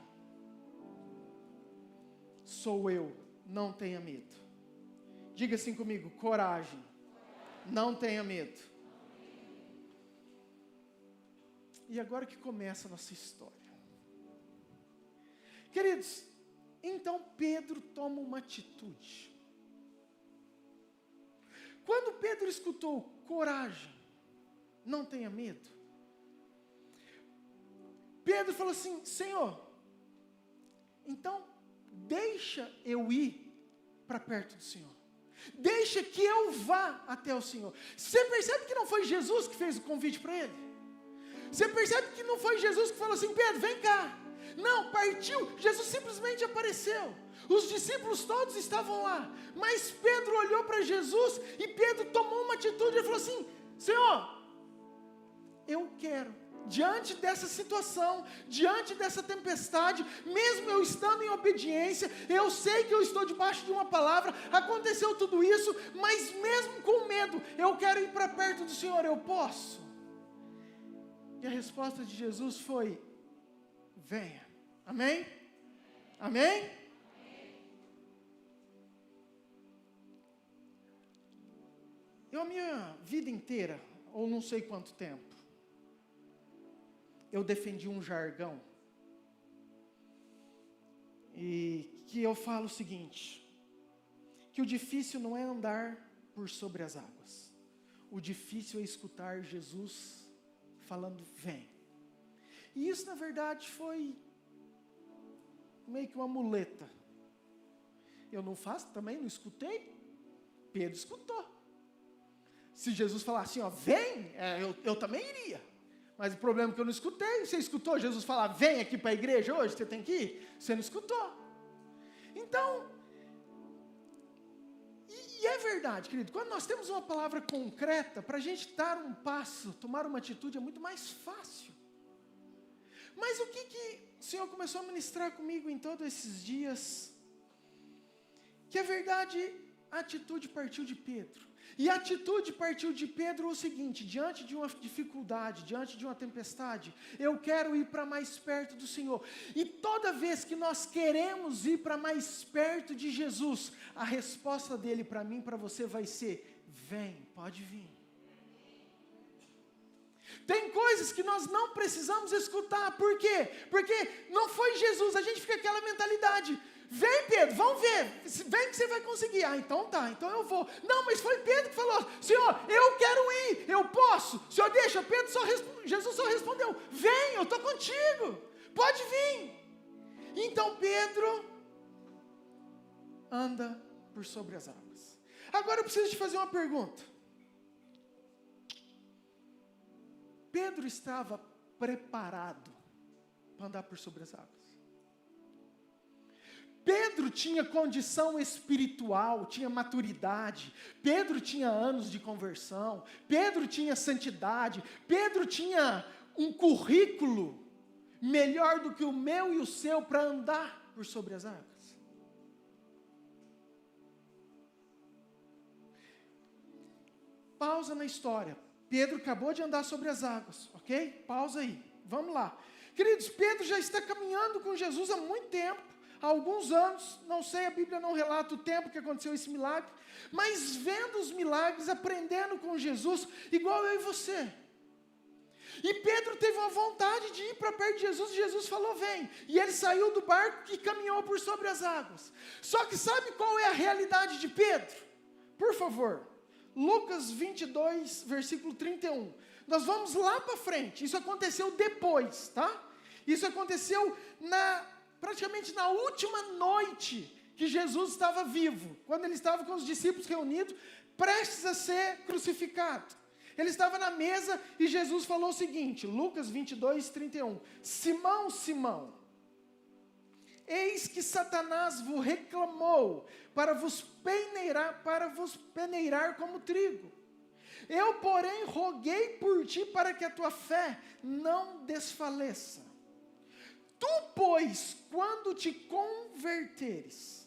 sou eu, não tenha medo. Diga assim comigo: coragem, não tenha medo. E agora que começa a nossa história. Queridos, então Pedro toma uma atitude. Quando Pedro escutou coragem, não tenha medo, Pedro falou assim: Senhor, então deixa eu ir para perto do Senhor. Deixa que eu vá até o Senhor. Você percebe que não foi Jesus que fez o convite para ele? Você percebe que não foi Jesus que falou assim: Pedro, vem cá. Não, partiu. Jesus simplesmente apareceu. Os discípulos todos estavam lá, mas Pedro olhou para Jesus e Pedro tomou uma atitude e falou assim: Senhor, eu quero, diante dessa situação, diante dessa tempestade, mesmo eu estando em obediência, eu sei que eu estou debaixo de uma palavra, aconteceu tudo isso, mas mesmo com medo, eu quero ir para perto do Senhor, eu posso? E a resposta de Jesus foi: venha. Amém? Amém? Eu, a minha vida inteira, ou não sei quanto tempo, eu defendi um jargão, e que eu falo o seguinte: que o difícil não é andar por sobre as águas, o difícil é escutar Jesus falando vem. E isso na verdade foi meio que uma muleta. Eu não faço também, não escutei. Pedro escutou. Se Jesus falasse assim, ó, vem, eu também iria. Mas o problema é que eu não escutei. Você escutou Jesus falar, vem aqui para a igreja hoje, você tem que ir? Você não escutou. Então, e é verdade, querido, quando nós temos uma palavra concreta, para a gente dar um passo, tomar uma atitude, é muito mais fácil. Mas o que o Senhor começou a ministrar comigo em todos esses dias? Que a verdade, a atitude partiu de Pedro. E a atitude partiu de Pedro o seguinte: diante de uma dificuldade, diante de uma tempestade, eu quero ir para mais perto do Senhor. E toda vez que nós queremos ir para mais perto de Jesus, a resposta dele para mim, para você vai ser: vem, pode vir. Tem coisas que nós não precisamos escutar. Por quê? Porque não foi Jesus. A gente fica com aquela mentalidade: vem, Pedro, vamos ver, vem que você vai conseguir. Ah, então tá, então eu vou. Não, mas foi Pedro que falou: Senhor, eu quero ir, eu posso. O Senhor deixa, Jesus só respondeu: vem, eu estou contigo, pode vir. Então Pedro anda por sobre as águas. Agora eu preciso te fazer uma pergunta. Pedro estava preparado para andar por sobre as águas? Pedro tinha condição espiritual, tinha maturidade, Pedro tinha anos de conversão, Pedro tinha santidade, Pedro tinha um currículo melhor do que o meu e o seu para andar por sobre as águas? Pausa na história. Pedro acabou de andar sobre as águas, ok? Pausa aí, vamos lá. Queridos, Pedro já está caminhando com Jesus há muito tempo, há alguns anos, não sei, a Bíblia não relata o tempo que aconteceu esse milagre, mas vendo os milagres, aprendendo com Jesus, igual eu e você. E Pedro teve uma vontade de ir para perto de Jesus, e Jesus falou: vem. E ele saiu do barco e caminhou por sobre as águas. Só que sabe qual é a realidade de Pedro? Por favor, Lucas 22, versículo 31. Nós vamos lá para frente. Isso aconteceu depois, tá? Isso aconteceu praticamente na última noite que Jesus estava vivo, quando ele estava com os discípulos reunidos, prestes a ser crucificado. Ele estava na mesa e Jesus falou o seguinte, Lucas 22, 31. Simão, Simão, eis que Satanás vos reclamou para vos peneirar como trigo. Eu, porém, roguei por ti para que a tua fé não desfaleça. Tu, pois, quando te converteres,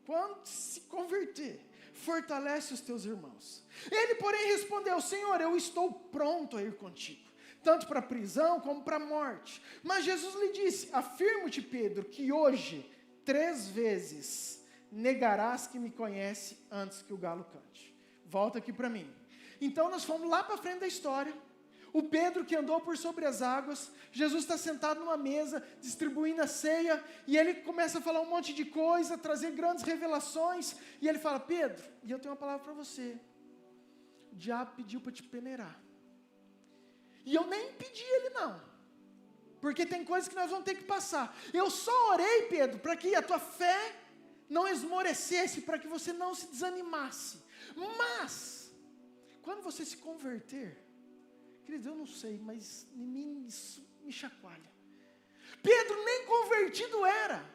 quando se converter, fortalece os teus irmãos. Ele, porém, respondeu: Senhor, eu estou pronto a ir contigo, tanto para a prisão como para a morte. Mas Jesus lhe disse: afirmo-te, Pedro, que hoje 3 vezes negarás que me conhece antes que o galo cante. Volta aqui para mim. Então nós fomos lá para frente da história. O Pedro que andou por sobre as águas, Jesus está sentado numa mesa, distribuindo a ceia, e ele começa a falar um monte de coisa, trazer grandes revelações, e ele fala: Pedro, e eu tenho uma palavra para você, o diabo pediu para te peneirar, e eu nem pedi ele não, porque tem coisas que nós vamos ter que passar, eu só orei, Pedro, para que a tua fé não esmorecesse, para que você não se desanimasse, mas, quando você se converter, queridos, eu não sei, mas em mim isso me chacoalha. Pedro nem convertido era.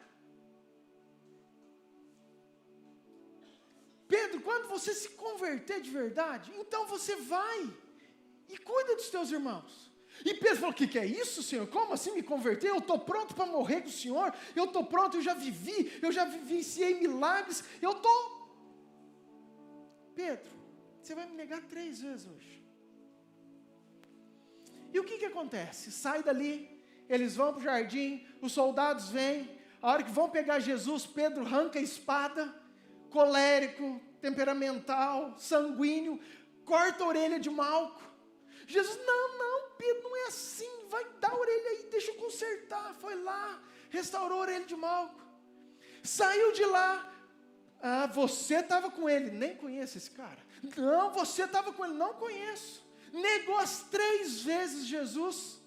Pedro, quando você se converter de verdade, então você vai e cuida dos teus irmãos. E Pedro falou: o que é isso, Senhor? Como assim me converter? Eu estou pronto para morrer com o Senhor, eu estou pronto, eu já vivenciei milagres, eu estou... Pedro, você vai me negar 3 vezes hoje. E o que acontece? Sai dali, eles vão para o jardim, os soldados vêm, a hora que vão pegar Jesus, Pedro arranca a espada, colérico, temperamental, sanguíneo, corta a orelha de Malco. Jesus: não, Pedro, não é assim, vai dar a orelha aí, deixa eu consertar. Foi lá, restaurou a orelha de Malco, saiu de lá. Ah, você estava com ele, nem conheço esse cara. Não, você estava com ele, não conheço. Negou as 3 vezes Jesus.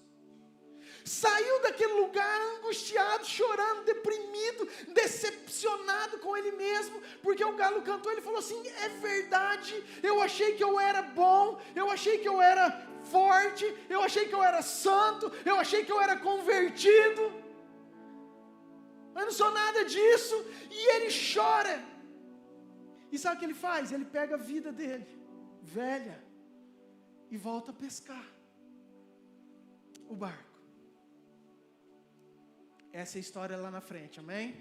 Saiu daquele lugar angustiado, chorando, deprimido, decepcionado com ele mesmo, porque o galo cantou. Ele falou assim: é verdade, eu achei que eu era bom, eu achei que eu era forte, eu achei que eu era santo, eu achei que eu era convertido, mas não sou nada disso. E ele chora. E sabe o que ele faz? Ele pega a vida dele, velha, e volta a pescar o barco. Essa é a história lá na frente, amém?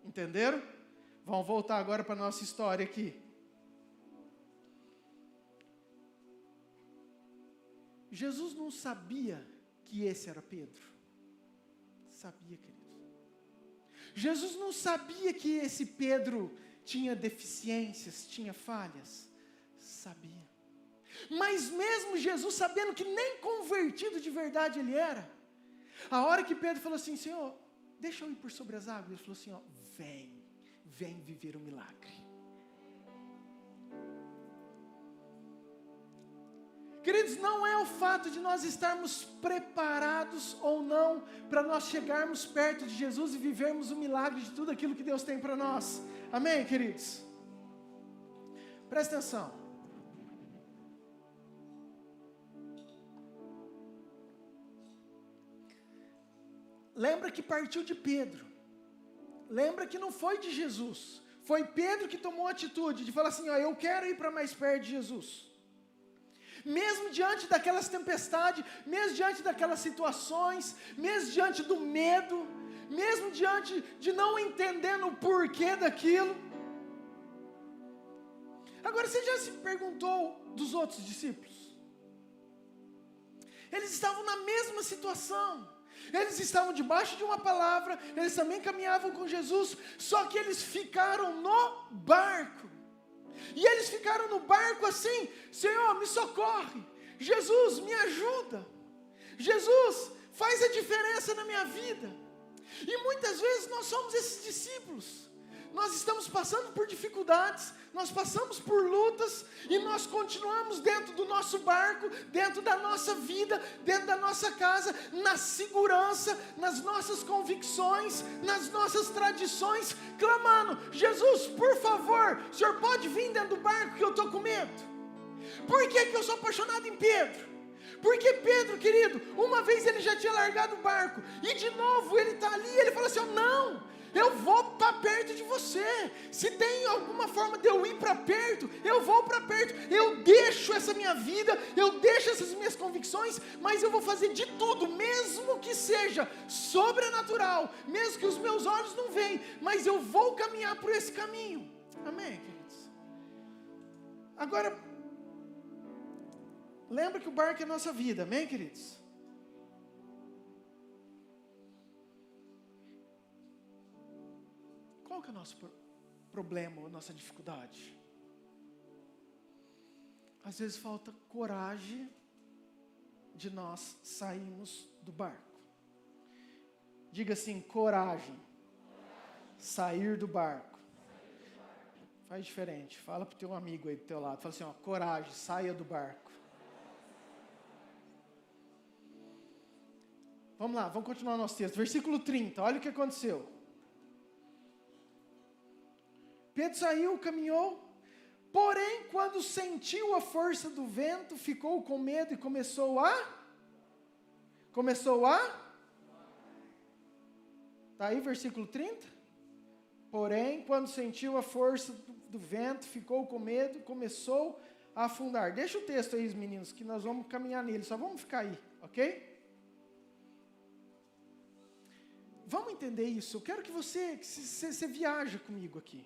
Entenderam? Vamos voltar agora para a nossa história aqui. Jesus não sabia que esse era Pedro. Sabia, queridos. Jesus não sabia que esse Pedro tinha deficiências, tinha falhas. Sabia. Mas mesmo Jesus sabendo que nem convertido de verdade ele era, a hora que Pedro falou assim: Senhor, deixa eu ir por sobre as águas. Ele falou assim: ó, vem viver o milagre. Queridos, não é o fato de nós estarmos preparados ou não para nós chegarmos perto de Jesus e vivermos o milagre de tudo aquilo que Deus tem para nós. Amém, queridos? Presta atenção. Lembra que partiu de Pedro. Lembra que não foi de Jesus. Foi Pedro que tomou a atitude de falar assim: ó, eu quero ir para mais perto de Jesus. Mesmo diante daquelas tempestades, mesmo diante daquelas situações, mesmo diante do medo, mesmo diante de não entendendo o porquê daquilo. Agora, você já se perguntou dos outros discípulos? Eles estavam na mesma situação. Eles estavam debaixo de uma palavra, eles também caminhavam com Jesus, só que eles ficaram no barco. E eles ficaram no barco assim: Senhor, me socorre. Jesus, me ajuda. Jesus, faz a diferença na minha vida. E muitas vezes nós somos esses discípulos. Nós estamos passando por dificuldades, nós passamos por lutas, e nós continuamos dentro do nosso barco, dentro da nossa vida, dentro da nossa casa, na segurança, nas nossas convicções, nas nossas tradições, clamando: Jesus, por favor, o Senhor pode vir dentro do barco que eu estou com medo? Por que eu sou apaixonado em Pedro? Porque Pedro, querido, uma vez ele já tinha largado o barco, e de novo ele está ali, e ele fala assim: não, eu vou para perto de você. Se tem alguma forma de eu ir para perto, eu vou para perto. Eu deixo essa minha vida, eu deixo essas minhas convicções, mas eu vou fazer de tudo, mesmo que seja sobrenatural, mesmo que os meus olhos não veem, mas eu vou caminhar por esse caminho. Amém, queridos? Agora, lembra que o barco é a nossa vida, amém, queridos? Qual que é o nosso problema, a nossa dificuldade? Às vezes falta coragem de nós sairmos do barco. Diga assim: coragem. Sair do barco. Faz diferente. Fala para o teu amigo aí do teu lado. Fala assim: ó, coragem, saia do barco. Vamos lá, vamos continuar nosso texto. Versículo 30, olha o que aconteceu. Pedro saiu, caminhou, porém, quando sentiu a força do vento, ficou com medo e começou a? Está aí, versículo 30? Porém, quando sentiu a força do vento, ficou com medo, começou a afundar. Deixa o texto aí, meninos, que nós vamos caminhar nele, só vamos ficar aí, ok? Vamos entender isso. Eu quero que você viaje comigo aqui.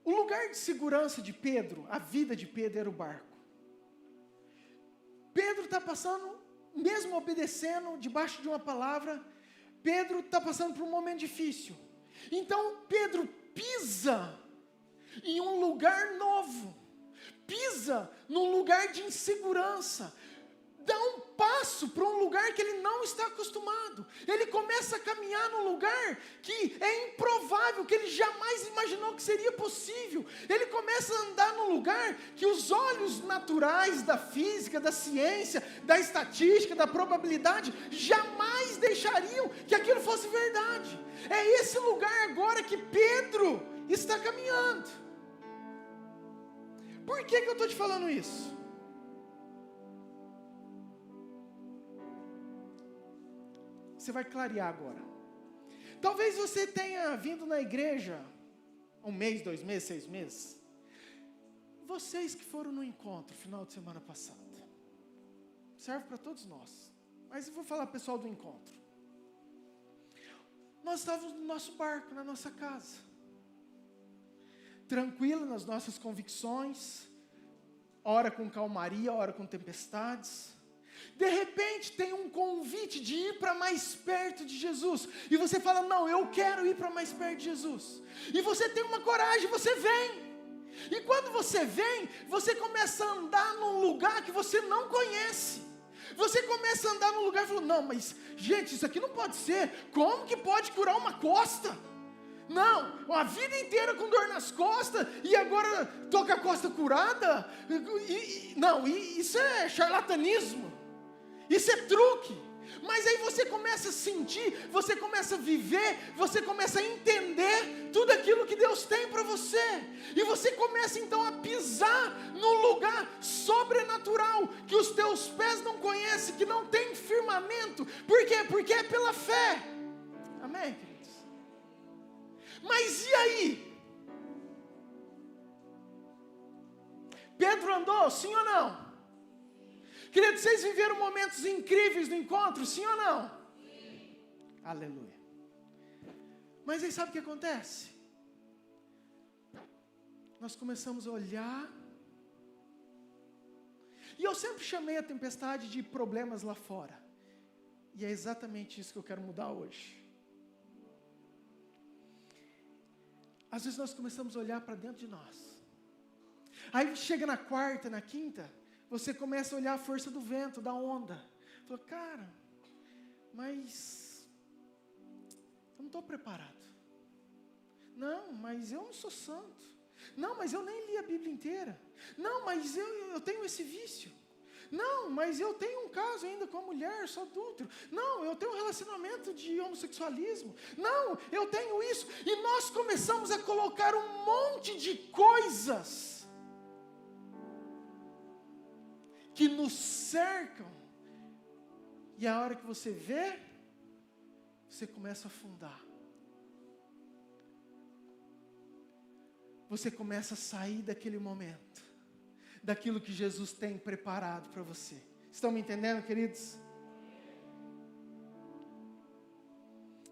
O lugar de segurança de Pedro, a vida de Pedro era o barco. Pedro está passando, mesmo obedecendo, debaixo de uma palavra, Pedro está passando por um momento difícil. Então Pedro pisa em um lugar novo, pisa num lugar de insegurança. dá um passo para um lugar que ele não está acostumado. Ele começa a caminhar num lugar que é improvável, que ele jamais imaginou que seria possível. Ele começa a andar num lugar que os olhos naturais da física, da ciência, da estatística, da probabilidade, jamais deixariam que aquilo fosse verdade. É esse lugar agora que Pedro está caminhando. Por que eu estou te falando isso? Você vai clarear agora. Talvez você tenha vindo na igreja 1 mês, 2 meses, 6 meses. Vocês que foram no encontro final de semana passada. Serve para todos nós. Mas eu vou falar pessoal do encontro. Nós estávamos no nosso barco, na nossa casa. Tranquilo nas nossas convicções. Ora com calmaria, ora com tempestades. De repente tem um convite de ir para mais perto de Jesus. E você fala, não, eu quero ir para mais perto de Jesus. E você tem uma coragem, você vem. E quando você vem, você começa a andar num lugar que você não conhece. Você começa a andar num lugar e fala, não, mas gente, isso aqui não pode ser. Como que pode curar uma costa? Não, a vida inteira com dor nas costas e agora tô com a costa curada? Isso é charlatanismo. Isso é truque. Mas aí você começa a sentir, você começa a viver, você começa a entender tudo aquilo que Deus tem para você. E você começa então a pisar num lugar sobrenatural, que os teus pés não conhecem, que não tem firmamento. Por quê? Porque é pela fé. Amém, queridos? Mas e aí? Pedro andou, sim ou não? Queridos, vocês viveram momentos incríveis no encontro, sim ou não? Sim. Aleluia. Mas aí sabe o que acontece? Nós começamos a olhar. E eu sempre chamei a tempestade de problemas lá fora. E é exatamente isso que eu quero mudar hoje. Às vezes nós começamos a olhar para dentro de nós. Aí chega na quarta, na quinta, você começa a olhar a força do vento, da onda. Fala, cara, mas eu não estou preparado. Não, mas eu não sou santo. Não, mas eu nem li a Bíblia inteira. Não, mas eu tenho esse vício. Não, mas eu tenho um caso ainda com a mulher, sou adúltero. Não, eu tenho um relacionamento de homossexualismo. Não, eu tenho isso. E nós começamos a colocar um monte de coisas que nos cercam, e a hora que você vê, você começa a afundar. Você começa a sair daquele momento, daquilo que Jesus tem preparado para você. Estão me entendendo, queridos?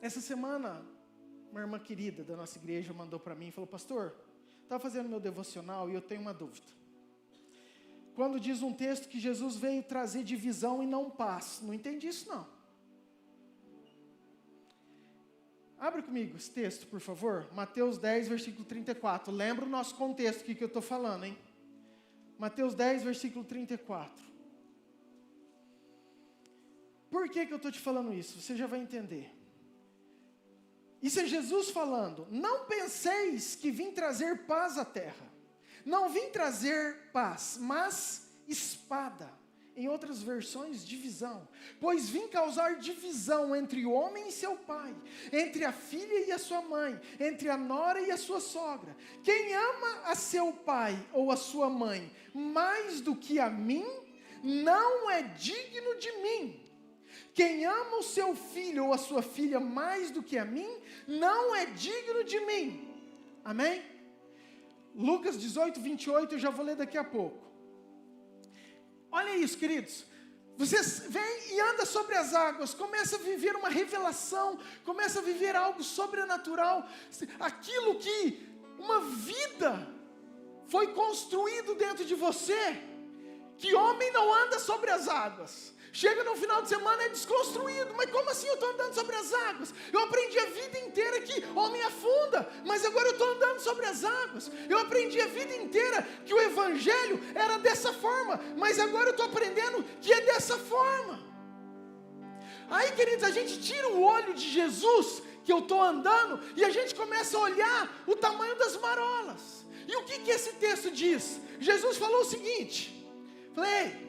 Essa semana, uma irmã querida da nossa igreja mandou para mim e falou, pastor, estava fazendo meu devocional e eu tenho uma dúvida. Quando diz um texto que Jesus veio trazer divisão e não paz. Não entendi isso não. Abre comigo esse texto, por favor. Mateus 10, versículo 34. Lembra o nosso contexto aqui que eu estou falando, hein? Mateus 10, versículo 34. Por que eu estou te falando isso? Você já vai entender. Isso é Jesus falando. Não penseis que vim trazer paz à terra. Não vim trazer paz, mas espada. Em outras versões, divisão. Pois vim causar divisão entre o homem e seu pai, entre a filha e a sua mãe, entre a nora e a sua sogra. Quem ama a seu pai ou a sua mãe mais do que a mim, não é digno de mim. Quem ama o seu filho ou a sua filha mais do que a mim, não é digno de mim. Amém? Lucas 18, 28, eu já vou ler daqui a pouco. Olha isso, queridos. Você vem e anda sobre as águas, começa a viver uma revelação, começa a viver algo sobrenatural. Aquilo que uma vida foi construído dentro de você, que homem não anda sobre as águas. Chega no final de semana é desconstruído. Mas como assim eu estou andando sobre as águas? Eu aprendi a vida inteira que homem afunda, mas agora eu estou andando sobre as águas. Eu aprendi a vida inteira que o evangelho era dessa forma, mas agora eu estou aprendendo que é dessa forma. Aí, queridos, a gente tira o olho de Jesus, que eu estou andando, e a gente começa a olhar o tamanho das marolas. E o que esse texto diz? Jesus falou o seguinte, falei,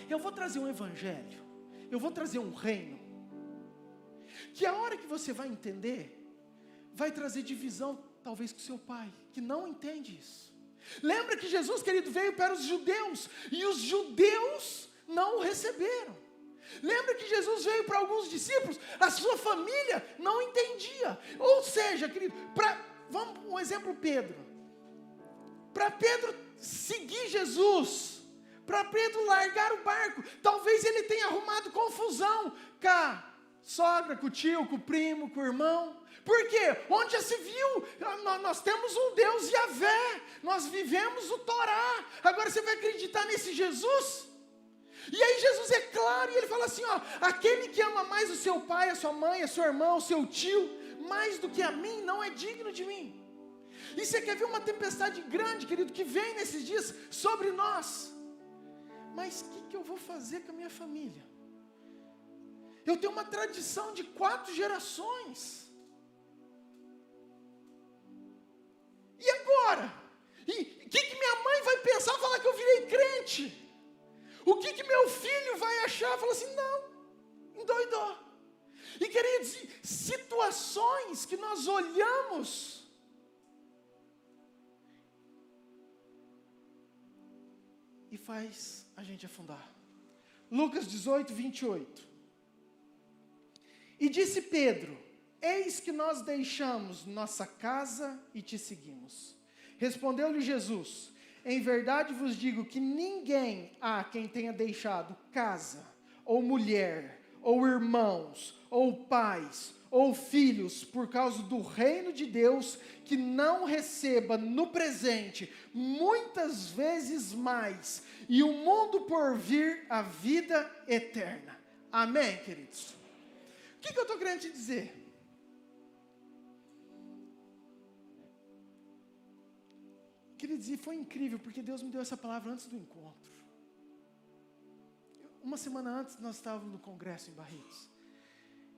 eu vou trazer um evangelho, eu vou trazer um reino, que a hora que você vai entender, vai trazer divisão talvez com seu pai, que não entende isso. Lembra que Jesus, querido, veio para os judeus, e os judeus não o receberam. Lembra que Jesus veio para alguns discípulos, a sua família não entendia. Ou seja, querido, vamos um exemplo, Pedro. Para Pedro seguir Jesus, para Pedro largar o barco, talvez ele tenha arrumado confusão com a sogra, com o tio, com o primo, com o irmão. Por quê? Onde já se viu, nós temos um Deus Yahvé, nós vivemos o Torá, agora você vai acreditar nesse Jesus? E aí Jesus é claro, e ele fala assim, ó, aquele que ama mais o seu pai, a sua mãe, a seu irmão, o seu tio, mais do que a mim, não é digno de mim. E você quer ver uma tempestade grande, querido, que vem nesses dias sobre nós. Mas o que eu vou fazer com a minha família? Eu tenho uma tradição de 4 gerações. E agora? E o que minha mãe vai pensar, falar que eu virei crente? O que meu filho vai achar? Falar assim, não, endoidou. E queridos, situações que nós olhamos e faz a gente afundar. Lucas 18, 28. E disse Pedro, eis que nós deixamos nossa casa e te seguimos. Respondeu-lhe Jesus, em verdade vos digo que ninguém há quem tenha deixado casa, ou mulher, ou irmãos, ou pais, ou filhos, por causa do reino de Deus, que não receba no presente, muitas vezes mais, e o mundo por vir a vida eterna. Amém, queridos? O que eu estou querendo te dizer? Queridos, e foi incrível, porque Deus me deu essa palavra antes do encontro. Uma semana antes nós estávamos no congresso em Barretos.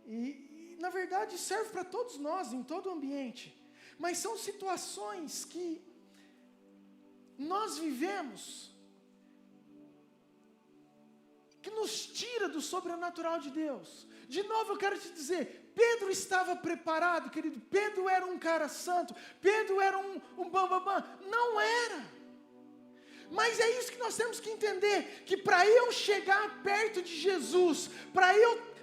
E na verdade serve para todos nós, em todo o ambiente. Mas são situações que nós vivemos, que nos tira do sobrenatural de Deus. De novo eu quero te dizer, Pedro estava preparado, querido. Pedro era um cara santo. Pedro era um bambambam. Não era. Mas é isso que nós temos que entender, que para eu chegar perto de Jesus,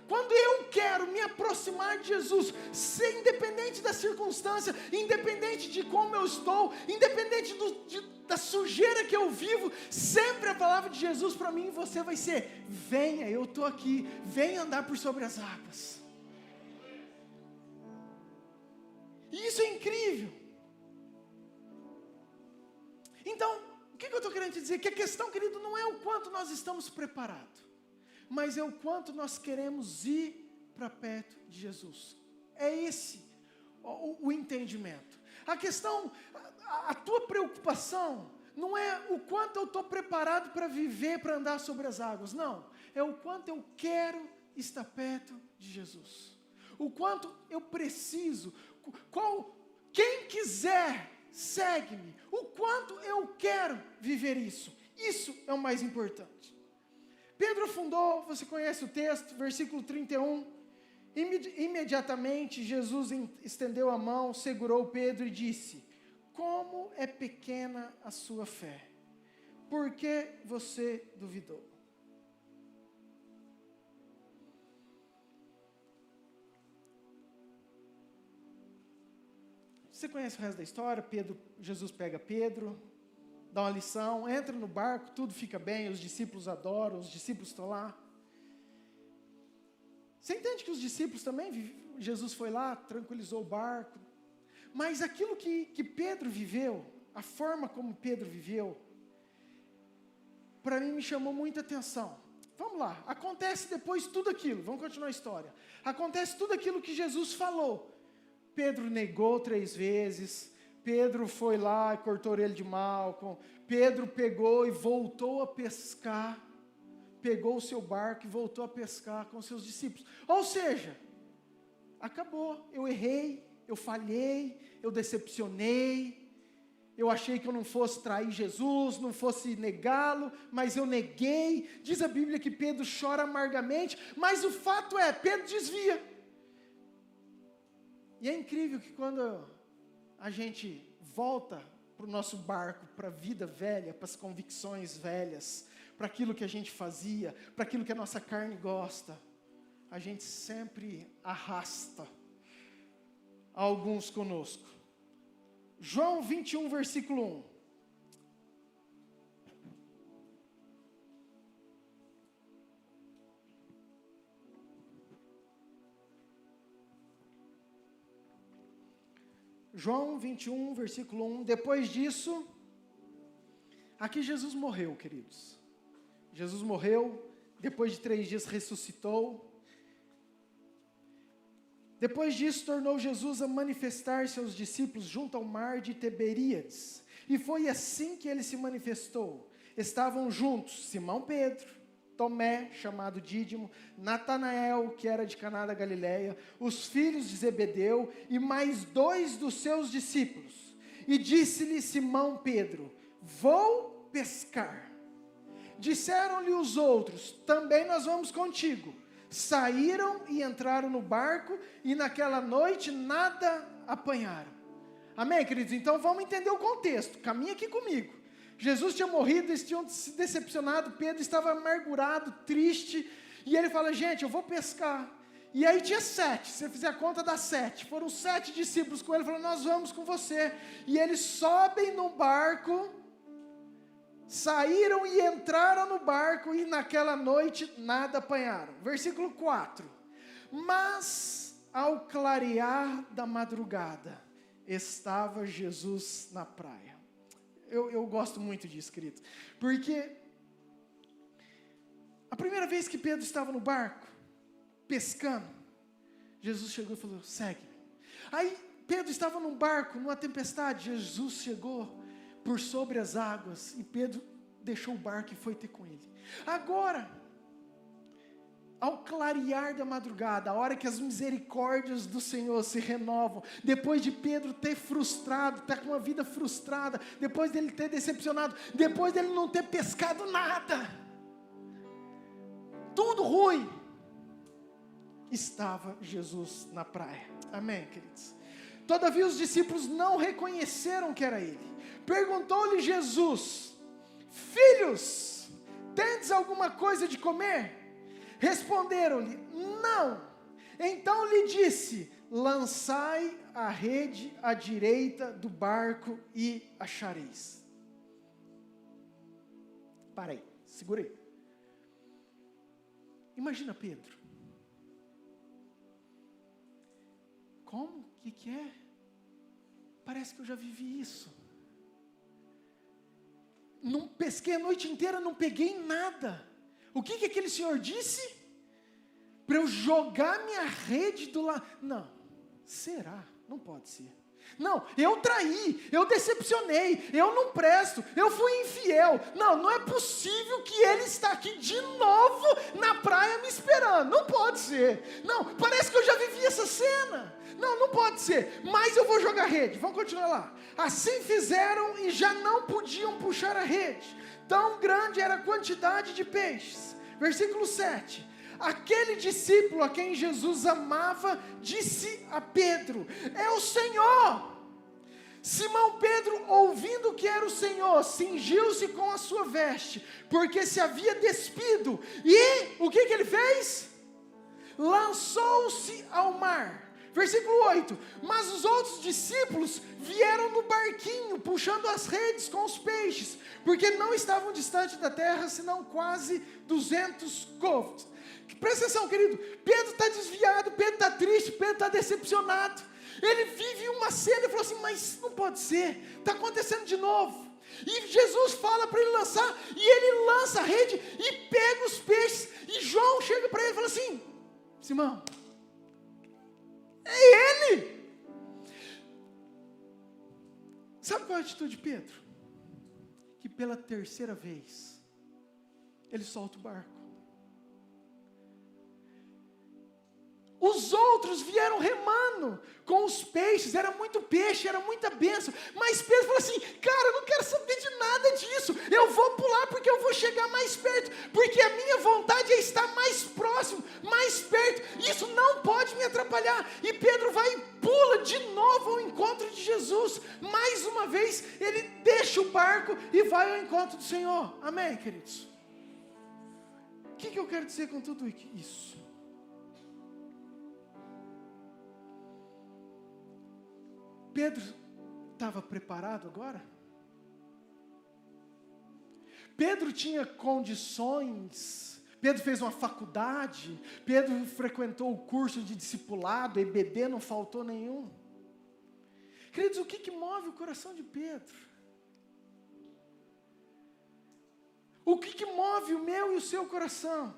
quando eu quero me aproximar de Jesus, ser independente da circunstância, independente de como eu estou, independente da sujeira que eu vivo, sempre a palavra de Jesus para mim e você vai ser, venha, eu estou aqui, venha andar por sobre as águas. E isso é incrível. Então, o que eu estou querendo te dizer? Que a questão, querido, não é o quanto nós estamos preparados, mas é o quanto nós queremos ir para perto de Jesus. É esse o entendimento. A questão, a tua preocupação não é o quanto eu estou preparado para viver, para andar sobre as águas. Não, é o quanto eu quero estar perto de Jesus. O quanto eu preciso, quem quiser, segue-me. O quanto eu quero viver isso. Isso é o mais importante. Pedro afundou, você conhece o texto, versículo 31. Imediatamente Jesus estendeu a mão, segurou Pedro e disse, como é pequena a sua fé, por que você duvidou? Você conhece o resto da história? Jesus pega Pedro, dá uma lição, entra no barco, tudo fica bem, os discípulos adoram, os discípulos estão lá. Você entende que os discípulos também, Jesus foi lá, tranquilizou o barco, mas aquilo que Pedro viveu, a forma como Pedro viveu, para mim me chamou muita atenção. Vamos lá, acontece depois tudo aquilo, vamos continuar a história. Acontece tudo aquilo que Jesus falou. Pedro negou 3 vezes, Pedro foi lá e cortou a orelha de Malco, Pedro pegou e voltou a pescar, pegou o seu barco e voltou a pescar com seus discípulos. Ou seja, acabou, eu errei, eu falhei, eu decepcionei, eu achei que eu não fosse trair Jesus, não fosse negá-lo, mas eu neguei. Diz a Bíblia que Pedro chora amargamente, mas o fato é, Pedro desvia. E é incrível que quando a gente volta para o nosso barco, para a vida velha, para as convicções velhas, para aquilo que a gente fazia, para aquilo que a nossa carne gosta, a gente sempre arrasta alguns conosco. João 21, versículo 1. João 21, versículo 1. Depois disso, aqui Jesus morreu, queridos. Jesus morreu, depois de 3 dias ressuscitou. Depois disso, tornou Jesus a manifestar seus discípulos junto ao mar de Tiberíades. E foi assim que ele se manifestou. Estavam juntos Simão Pedro, Tomé, chamado Dídimo, Natanael, que era de Caná da Galileia, os filhos de Zebedeu e mais 2 dos seus discípulos. E disse-lhe Simão Pedro: vou pescar. Disseram-lhe os outros: também nós vamos contigo. Saíram e entraram no barco, e naquela noite nada apanharam. Amém, queridos? Então vamos entender o contexto, caminha aqui comigo. Jesus tinha morrido, eles tinham se decepcionado, Pedro estava amargurado, triste, e ele fala: gente, eu vou pescar. E aí tinha 7, se você fizer a conta dá 7, foram 7 discípulos com ele, falaram: nós vamos com você. E eles sobem no barco, saíram e entraram no barco, e naquela noite nada apanharam. Versículo 4. Mas ao clarear da madrugada, estava Jesus na praia. Eu gosto muito disso, querido, porque a primeira vez que Pedro estava no barco, pescando, Jesus chegou e falou: segue-me. Aí Pedro estava num barco, numa tempestade, Jesus chegou por sobre as águas, e Pedro deixou o barco e foi ter com ele. Agora, ao clarear da madrugada, a hora que as misericórdias do Senhor se renovam, depois de Pedro ter frustrado, estar com uma vida frustrada, depois dele ter decepcionado, depois dele não ter pescado nada, tudo ruim, estava Jesus na praia. Amém, queridos? Todavia os discípulos não reconheceram que era ele. Perguntou-lhe Jesus: filhos, tendes alguma coisa de comer? Responderam-lhe: não. Então lhe disse: lançai a rede à direita do barco e achareis. Para aí, segura aí. Imagina Pedro. Como? O que é? Parece que eu já vivi isso. Não pesquei a noite inteira, não peguei nada. O que aquele senhor disse? Para eu jogar minha rede do lado. Não, será? Não pode ser. Não, eu traí, eu decepcionei, eu não presto, eu fui infiel. Não, não é possível que ele está aqui de novo na praia me esperando. Não pode ser. Não, parece que eu já vivi essa cena. Não, não pode ser. Mas eu vou jogar rede. Vamos continuar lá. Assim fizeram e já não podiam puxar a rede. Tão grande era a quantidade de peixes. Versículo 7. Aquele discípulo a quem Jesus amava disse a Pedro: é o Senhor. Simão Pedro, ouvindo que era o Senhor, cingiu-se com a sua veste, porque se havia despido. E o que ele fez? Lançou-se ao mar. Versículo 8. Mas os outros discípulos vieram no barquinho, puxando as redes com os peixes, porque não estavam distante da terra, senão quase 200 côvados. Presta atenção, querido. Pedro está desviado, Pedro está triste, Pedro está decepcionado. Ele vive uma cena e falou assim: mas não pode ser, está acontecendo de novo. E Jesus fala para ele lançar, e ele lança a rede, e pega os peixes, e João chega para ele e fala assim: Simão, é ele. Sabe qual é a atitude de Pedro? Que pela terceira vez, ele solta o barco. Os outros vieram remando com os peixes, era muito peixe, era muita bênção. Mas Pedro falou assim: cara, eu não quero saber de nada disso. Eu vou pular porque eu vou chegar mais perto. Porque a minha vontade é estar mais próximo, mais perto. Isso não pode me atrapalhar. E Pedro vai e pula de novo ao encontro de Jesus. Mais uma vez, ele deixa o barco e vai ao encontro do Senhor. Amém, queridos? O que eu quero dizer com tudo isso? Pedro estava preparado agora? Pedro tinha condições, Pedro fez uma faculdade, Pedro frequentou o curso de discipulado, EBD, não faltou nenhum. Queridos, o que move o coração de Pedro? O que move o meu e o seu coração?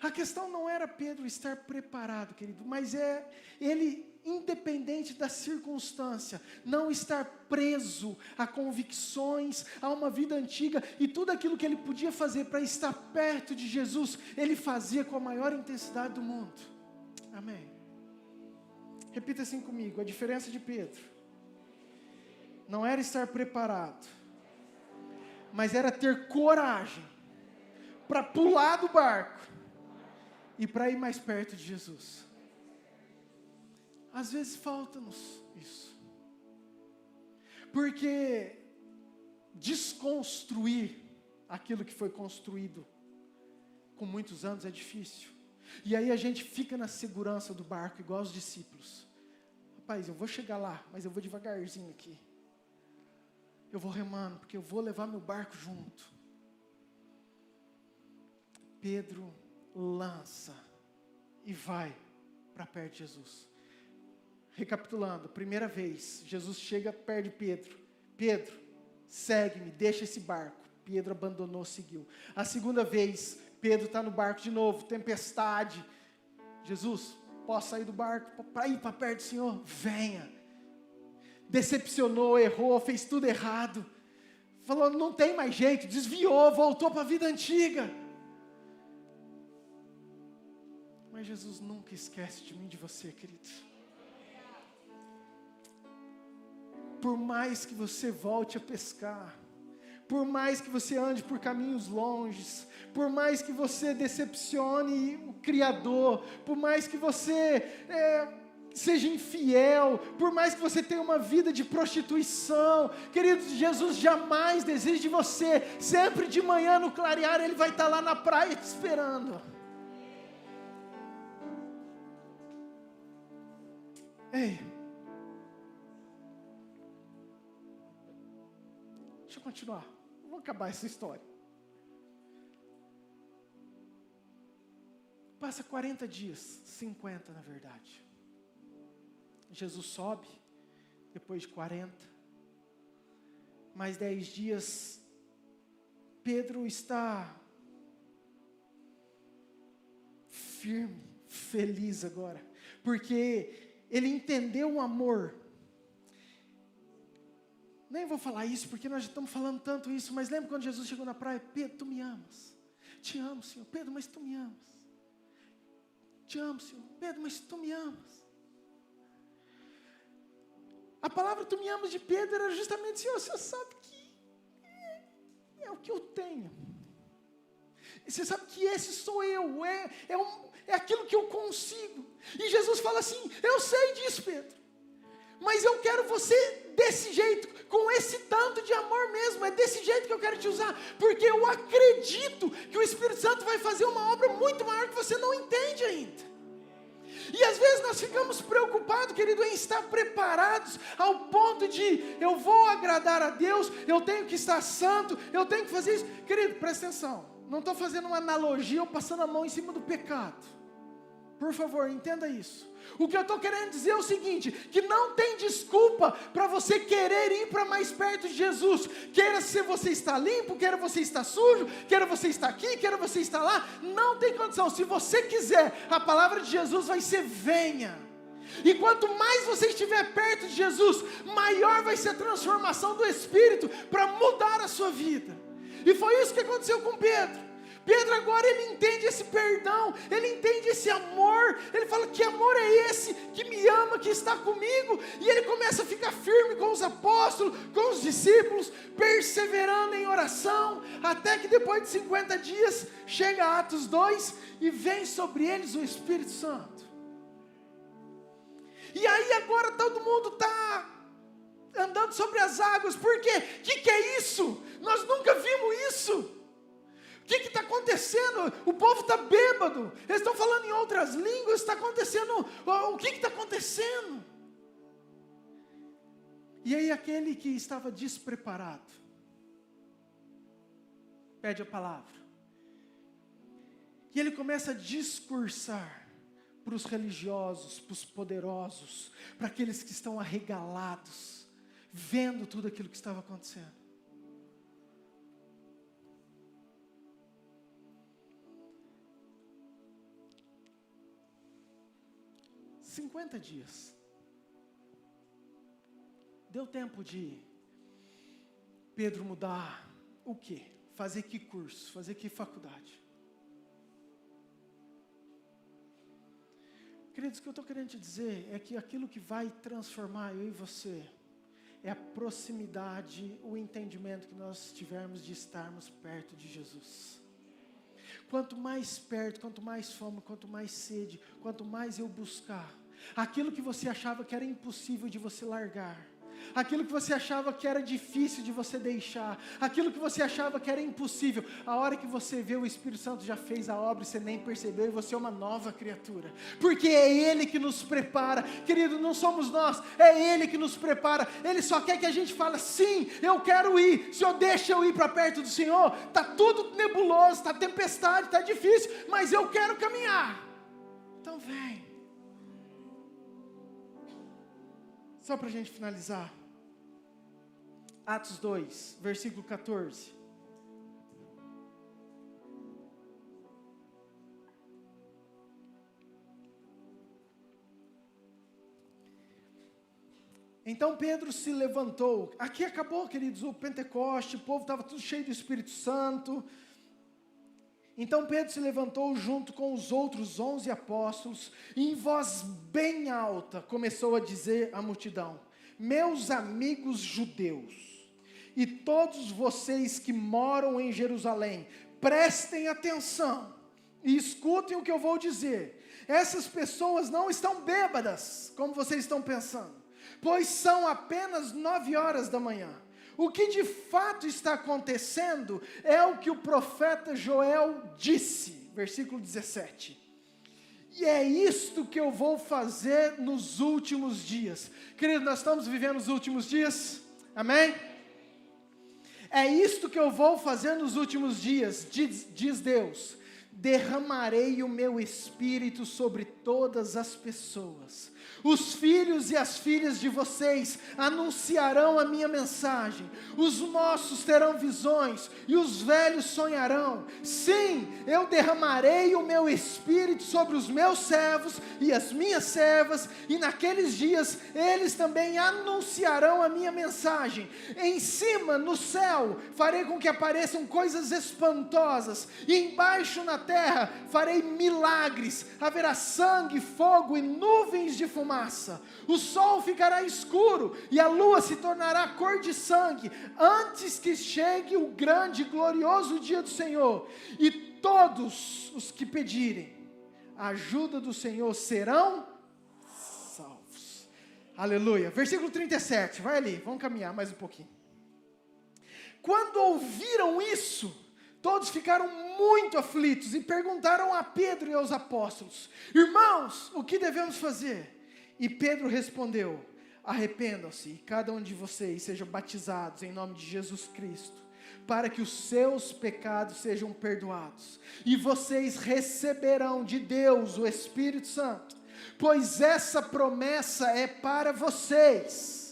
A questão não era Pedro estar preparado, querido, mas é ele, independente da circunstância, não estar preso a convicções, a uma vida antiga, e tudo aquilo que ele podia fazer para estar perto de Jesus, ele fazia com a maior intensidade do mundo. Amém. Repita assim comigo: a diferença de Pedro não era estar preparado, mas era ter coragem para pular do barco e para ir mais perto de Jesus. Às vezes falta-nos isso. Porque desconstruir aquilo que foi construído com muitos anos é difícil. E aí a gente fica na segurança do barco, igual os discípulos. Rapaz, eu vou chegar lá, mas eu vou devagarzinho aqui. Eu vou remando, porque eu vou levar meu barco junto. Pedro lança e vai para perto de Jesus. Recapitulando, primeira vez, Jesus chega perto de Pedro. Pedro, segue-me, deixa esse barco. Pedro abandonou, seguiu. A segunda vez, Pedro está no barco de novo, tempestade. Jesus, posso sair do barco para ir para perto do Senhor? Venha. Decepcionou, errou, fez tudo errado. Falou, não tem mais jeito, desviou, voltou para a vida antiga. Mas Jesus nunca esquece de mim, de você, querido. Por mais que você volte a pescar, por mais que você ande por caminhos longes, por mais que você decepcione o Criador, por mais que você seja infiel, por mais que você tenha uma vida de prostituição, queridos, Jesus jamais desiste de você. Sempre de manhã no clarear Ele vai estar lá na praia te esperando. Ei, deixa eu continuar, vamos acabar essa história. Passa 40 dias, 50 na verdade. Jesus sobe, depois de 40, mais 10 dias, Pedro está firme, feliz agora, porque ele entendeu o amor. Nem vou falar isso, porque nós já estamos falando tanto isso, mas lembra quando Jesus chegou na praia? Pedro, tu me amas. Te amo, Senhor. Pedro, mas tu me amas. Te amo, Senhor. Pedro, mas tu me amas. A palavra tu me amas de Pedro era justamente, Senhor, você sabe que é o que eu tenho. E você sabe que esse sou eu, é aquilo que eu consigo. E Jesus fala assim, eu sei disso, Pedro, mas eu quero você desse jeito, com esse tanto de amor mesmo, é desse jeito que eu quero te usar, porque eu acredito que o Espírito Santo vai fazer uma obra muito maior que você não entende ainda. E às vezes nós ficamos preocupados, querido, em estar preparados ao ponto de eu vou agradar a Deus, eu tenho que estar santo, eu tenho que fazer isso. Querido, presta atenção, não estou fazendo uma analogia ou passando a mão em cima do pecado, Por favor, entenda isso. O que eu estou querendo dizer é o seguinte, que não tem desculpa para você querer ir para mais perto de Jesus. Queira se você está limpo, queira você está sujo, queira você está aqui, queira você está lá. Não tem condição. Se você quiser, a palavra de Jesus vai ser venha. E quanto mais você estiver perto de Jesus, maior vai ser a transformação do Espírito para mudar a sua vida. E foi isso que aconteceu com Pedro. Pedro agora ele entende esse perdão, ele entende esse amor, ele fala: que amor é esse que me ama, que está comigo? E ele começa a ficar firme com os apóstolos, com os discípulos, perseverando em oração, até que depois de 50 dias, chega Atos 2 e vem sobre eles o Espírito Santo. E aí agora todo mundo está andando sobre as águas. Por quê? O que é isso? Nós nunca vimos isso. O que está acontecendo? O povo está bêbado, eles estão falando em outras línguas, está acontecendo, o que está acontecendo? E aí aquele que estava despreparado, pede a palavra, e ele começa a discursar para os religiosos, para os poderosos, para aqueles que estão arregalados, vendo tudo aquilo que estava acontecendo. 50 dias. Deu tempo de Pedro mudar o quê? Fazer que curso? Fazer que faculdade? Queridos, o que eu estou querendo te dizer é que aquilo que vai transformar eu e você é a proximidade, o entendimento que nós tivermos de estarmos perto de Jesus. Quanto mais perto, quanto mais fome, quanto mais sede, quanto mais eu buscar, aquilo que você achava que era impossível de você largar, aquilo que você achava que era difícil de você deixar, aquilo que você achava que era impossível, a hora que você vê o Espírito Santo já fez a obra e você nem percebeu, e você é uma nova criatura, porque é Ele que nos prepara, querido, não somos nós, é Ele que nos prepara. Ele só quer que a gente fale: sim, eu quero ir, Senhor, deixa eu ir para perto do Senhor, está tudo nebuloso, está tempestade, está difícil, mas eu quero caminhar, então vem. Só para a gente finalizar, Atos 2, versículo 14. Então Pedro se levantou. Aqui acabou, queridos, o Pentecoste, o povo estava tudo cheio do Espírito Santo. Então Pedro se levantou junto com os outros 11 apóstolos, e em voz bem alta começou a dizer à multidão: meus amigos judeus, e todos vocês que moram em Jerusalém, prestem atenção e escutem o que eu vou dizer. Essas pessoas não estão bêbadas, como vocês estão pensando, pois são apenas 9 horas da manhã. O que de fato está acontecendo é o que o profeta Joel disse, versículo 17. E é isto que eu vou fazer nos últimos dias. Querido, nós estamos vivendo os últimos dias, amém? É isto que eu vou fazer nos últimos dias, diz Deus: derramarei o meu espírito sobre todas as pessoas. Os filhos e as filhas de vocês anunciarão a minha mensagem. Os moços terão visões e os velhos sonharão. Sim, eu derramarei o meu espírito sobre os meus servos e as minhas servas, e naqueles dias eles também anunciarão a minha mensagem. Em cima, no céu, farei com que apareçam coisas espantosas, e embaixo na terra farei milagres. Haverá sangue, fogo e nuvens de fumaça. O sol ficará escuro e a lua se tornará cor de sangue, antes que chegue o grande e glorioso dia do Senhor. E todos os que pedirem a ajuda do Senhor serão salvos. Aleluia. Versículo 37, vai ali, vamos caminhar mais um pouquinho. Quando ouviram isso, todos ficaram muito aflitos e perguntaram a Pedro e aos apóstolos: irmãos, o que devemos fazer? E Pedro respondeu: arrependam-se, e cada um de vocês seja batizados em nome de Jesus Cristo, para que os seus pecados sejam perdoados. E vocês receberão de Deus o Espírito Santo, pois essa promessa é para vocês.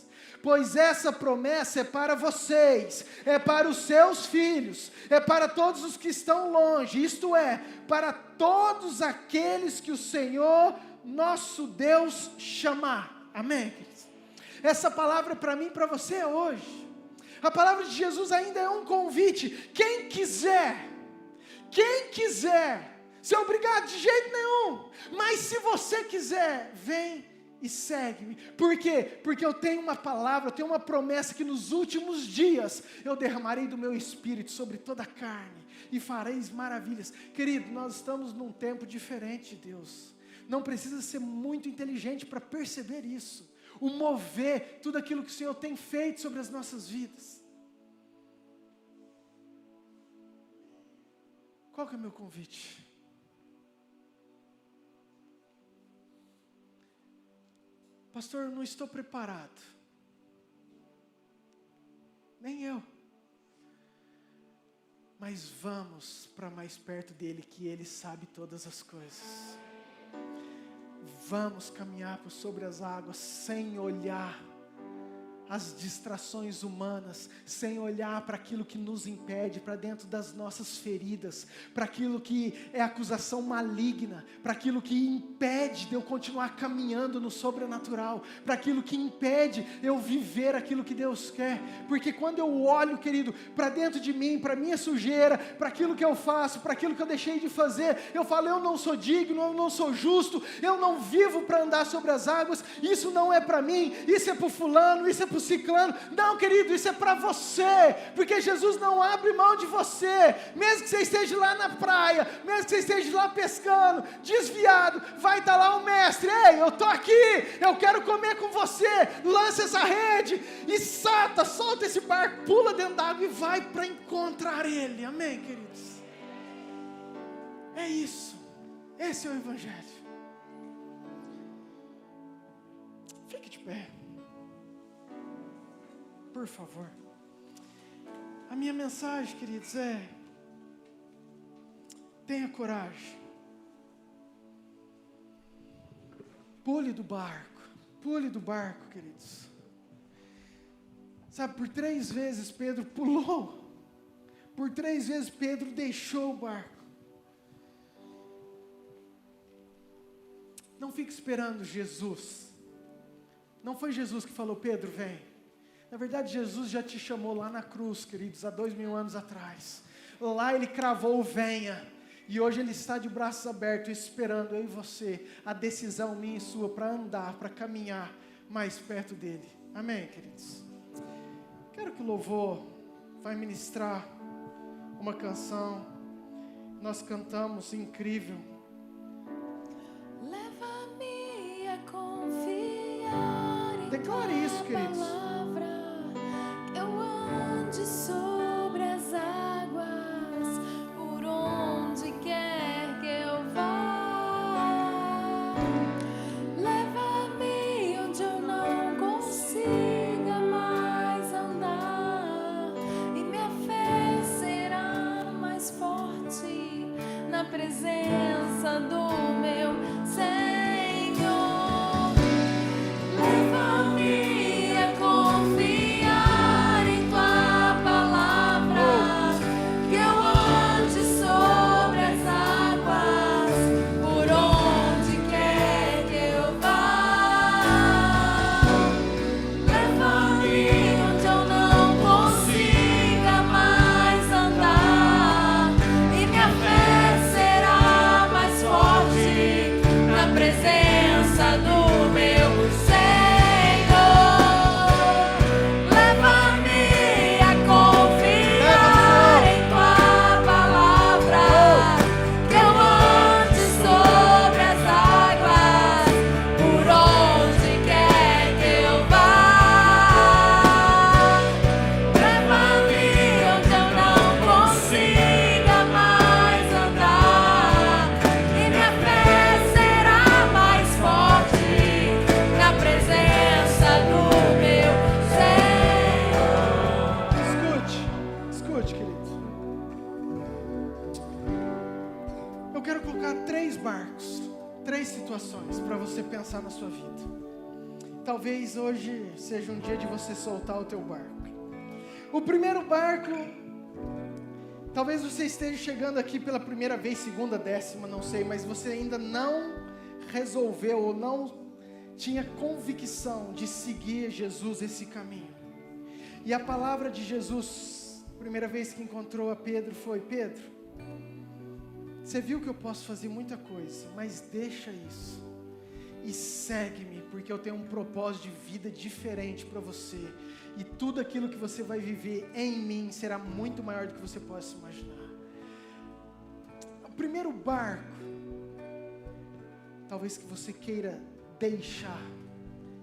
Pois essa promessa é para vocês, é para os seus filhos, é para todos os que estão longe, isto é, para todos aqueles que o Senhor, nosso Deus, chamar. Amém, queridos? Essa palavra é para mim e para você hoje. A palavra de Jesus ainda é um convite. Quem quiser, ser obrigado de jeito nenhum, mas se você quiser, vem e segue-me. Por quê? Porque eu tenho uma palavra, eu tenho uma promessa que nos últimos dias eu derramarei do meu Espírito sobre toda a carne e fareis maravilhas. Querido, nós estamos num tempo diferente de Deus. Não precisa ser muito inteligente para perceber isso. O mover, tudo aquilo que o Senhor tem feito sobre as nossas vidas. Qual que é o meu convite? Pastor, eu não estou preparado. Nem eu. Mas vamos para mais perto dele, que ele sabe todas as coisas. Vamos caminhar por sobre as águas sem olhar as distrações humanas, sem olhar para aquilo que nos impede, para dentro das nossas feridas, para aquilo que é acusação maligna, para aquilo que impede de eu continuar caminhando no sobrenatural, para aquilo que impede eu viver aquilo que Deus quer. Porque quando eu olho, querido, para dentro de mim, para minha sujeira, para aquilo que eu faço, para aquilo que eu deixei de fazer, eu falo, eu não sou digno, eu não sou justo, eu não vivo para andar sobre as águas, isso não é para mim, isso é para o fulano, isso é para o ciclano. Não, querido, isso é para você, porque Jesus não abre mão de você. Mesmo que você esteja lá na praia, mesmo que você esteja lá pescando, desviado, vai estar lá o mestre. Ei, eu estou aqui, eu quero comer com você. Lança essa rede e solta esse barco, pula dentro da água e vai para encontrar ele. Amém, queridos? É isso, esse é o Evangelho. Fique de pé, por favor. A minha mensagem, queridos, é: tenha coragem. Pule do barco, queridos. Sabe, por 3 vezes Pedro pulou, por 3 vezes Pedro deixou o barco. Não fique esperando Jesus. Não foi Jesus que falou, Pedro, vem. Na verdade, Jesus já te chamou lá na cruz, queridos, há 2000 anos atrás. Lá ele cravou, venha. E hoje ele está de braços abertos, esperando eu e você, a decisão minha e sua, para andar, para caminhar mais perto dele. Amém, queridos? Quero que o louvor vai ministrar uma canção. Nós cantamos incrível. Leva-me a confiar em Declare isso, queridos. palavra, que eu ande sobre as águas, por onde quer que eu vá. Leva-me onde eu não consiga mais andar, e minha fé será mais forte na presença do meu Senhor. Leva-me a confiar em tua palavra, que eu ande sobre as águas, por onde quer que eu vá. Leva-me onde eu não consiga mais andar, e minha fé será mais forte situações para você pensar na sua vida. Talvez hoje seja um dia de você soltar o teu barco. O primeiro barco, talvez você esteja chegando aqui pela primeira vez, segunda, décima, não sei, mas você ainda não resolveu ou não tinha convicção de seguir Jesus esse caminho. E a palavra de Jesus, a primeira vez que encontrou a Pedro foi: Pedro, você viu que eu posso fazer muita coisa, mas deixa isso e segue-me, porque eu tenho um propósito de vida diferente para você, e tudo aquilo que você vai viver em mim será muito maior do que você possa imaginar. O primeiro barco, talvez que você queira deixar,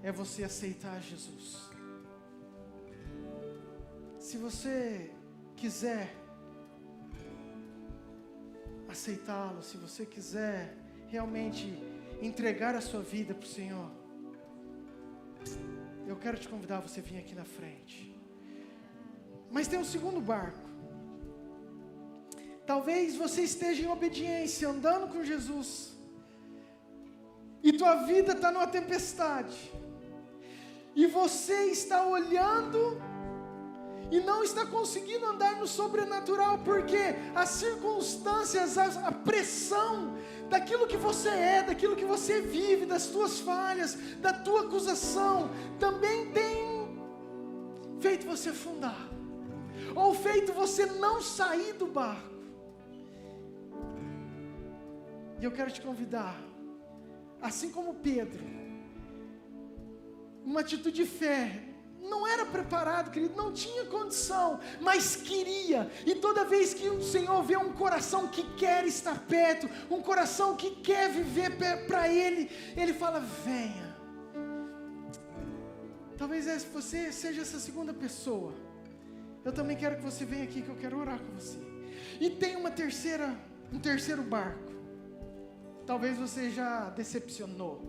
é você aceitar Jesus. Se você quiser aceitá-lo, se você quiser realmente entregar a sua vida para o Senhor, eu quero te convidar a você vir aqui na frente. Mas tem um segundo barco. Talvez você esteja em obediência, andando com Jesus, e tua vida está numa tempestade, e você está olhando e não está conseguindo andar no sobrenatural, porque as circunstâncias, a pressão daquilo que você é, daquilo que você vive, das tuas falhas, da tua acusação, também tem feito você afundar, ou feito você não sair do barco. E eu quero te convidar, assim como Pedro, uma atitude de fé. Não era preparado, querido, não tinha condição, mas queria. E toda vez que o Senhor vê um coração que quer estar perto, um coração que quer viver para Ele, Ele fala: venha. Talvez você seja essa segunda pessoa. Eu também quero que você venha aqui, que eu quero orar com você. E tem um terceiro barco. Talvez você já decepcionou,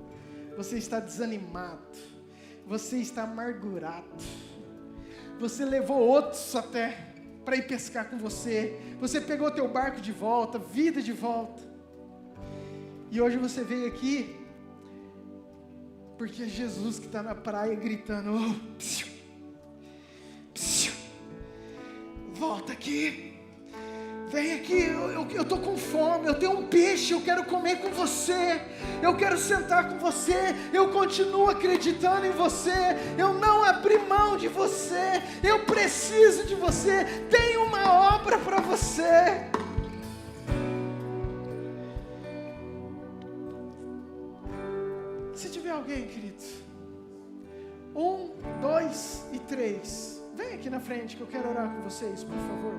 você está desanimado, você está amargurado, você levou outros até para ir pescar com você, você pegou teu barco de volta, vida de volta, e hoje você veio aqui, porque é Jesus que está na praia gritando: oh, psiu, psiu, volta aqui, vem aqui, eu estou com fome, eu tenho um peixe, eu quero comer com você, eu quero sentar com você, eu continuo acreditando em você, eu não abri mão de você, eu preciso de você, tem uma obra para você. Se tiver alguém, querido, 1, 2 e 3, vem aqui na frente que eu quero orar com vocês, por favor.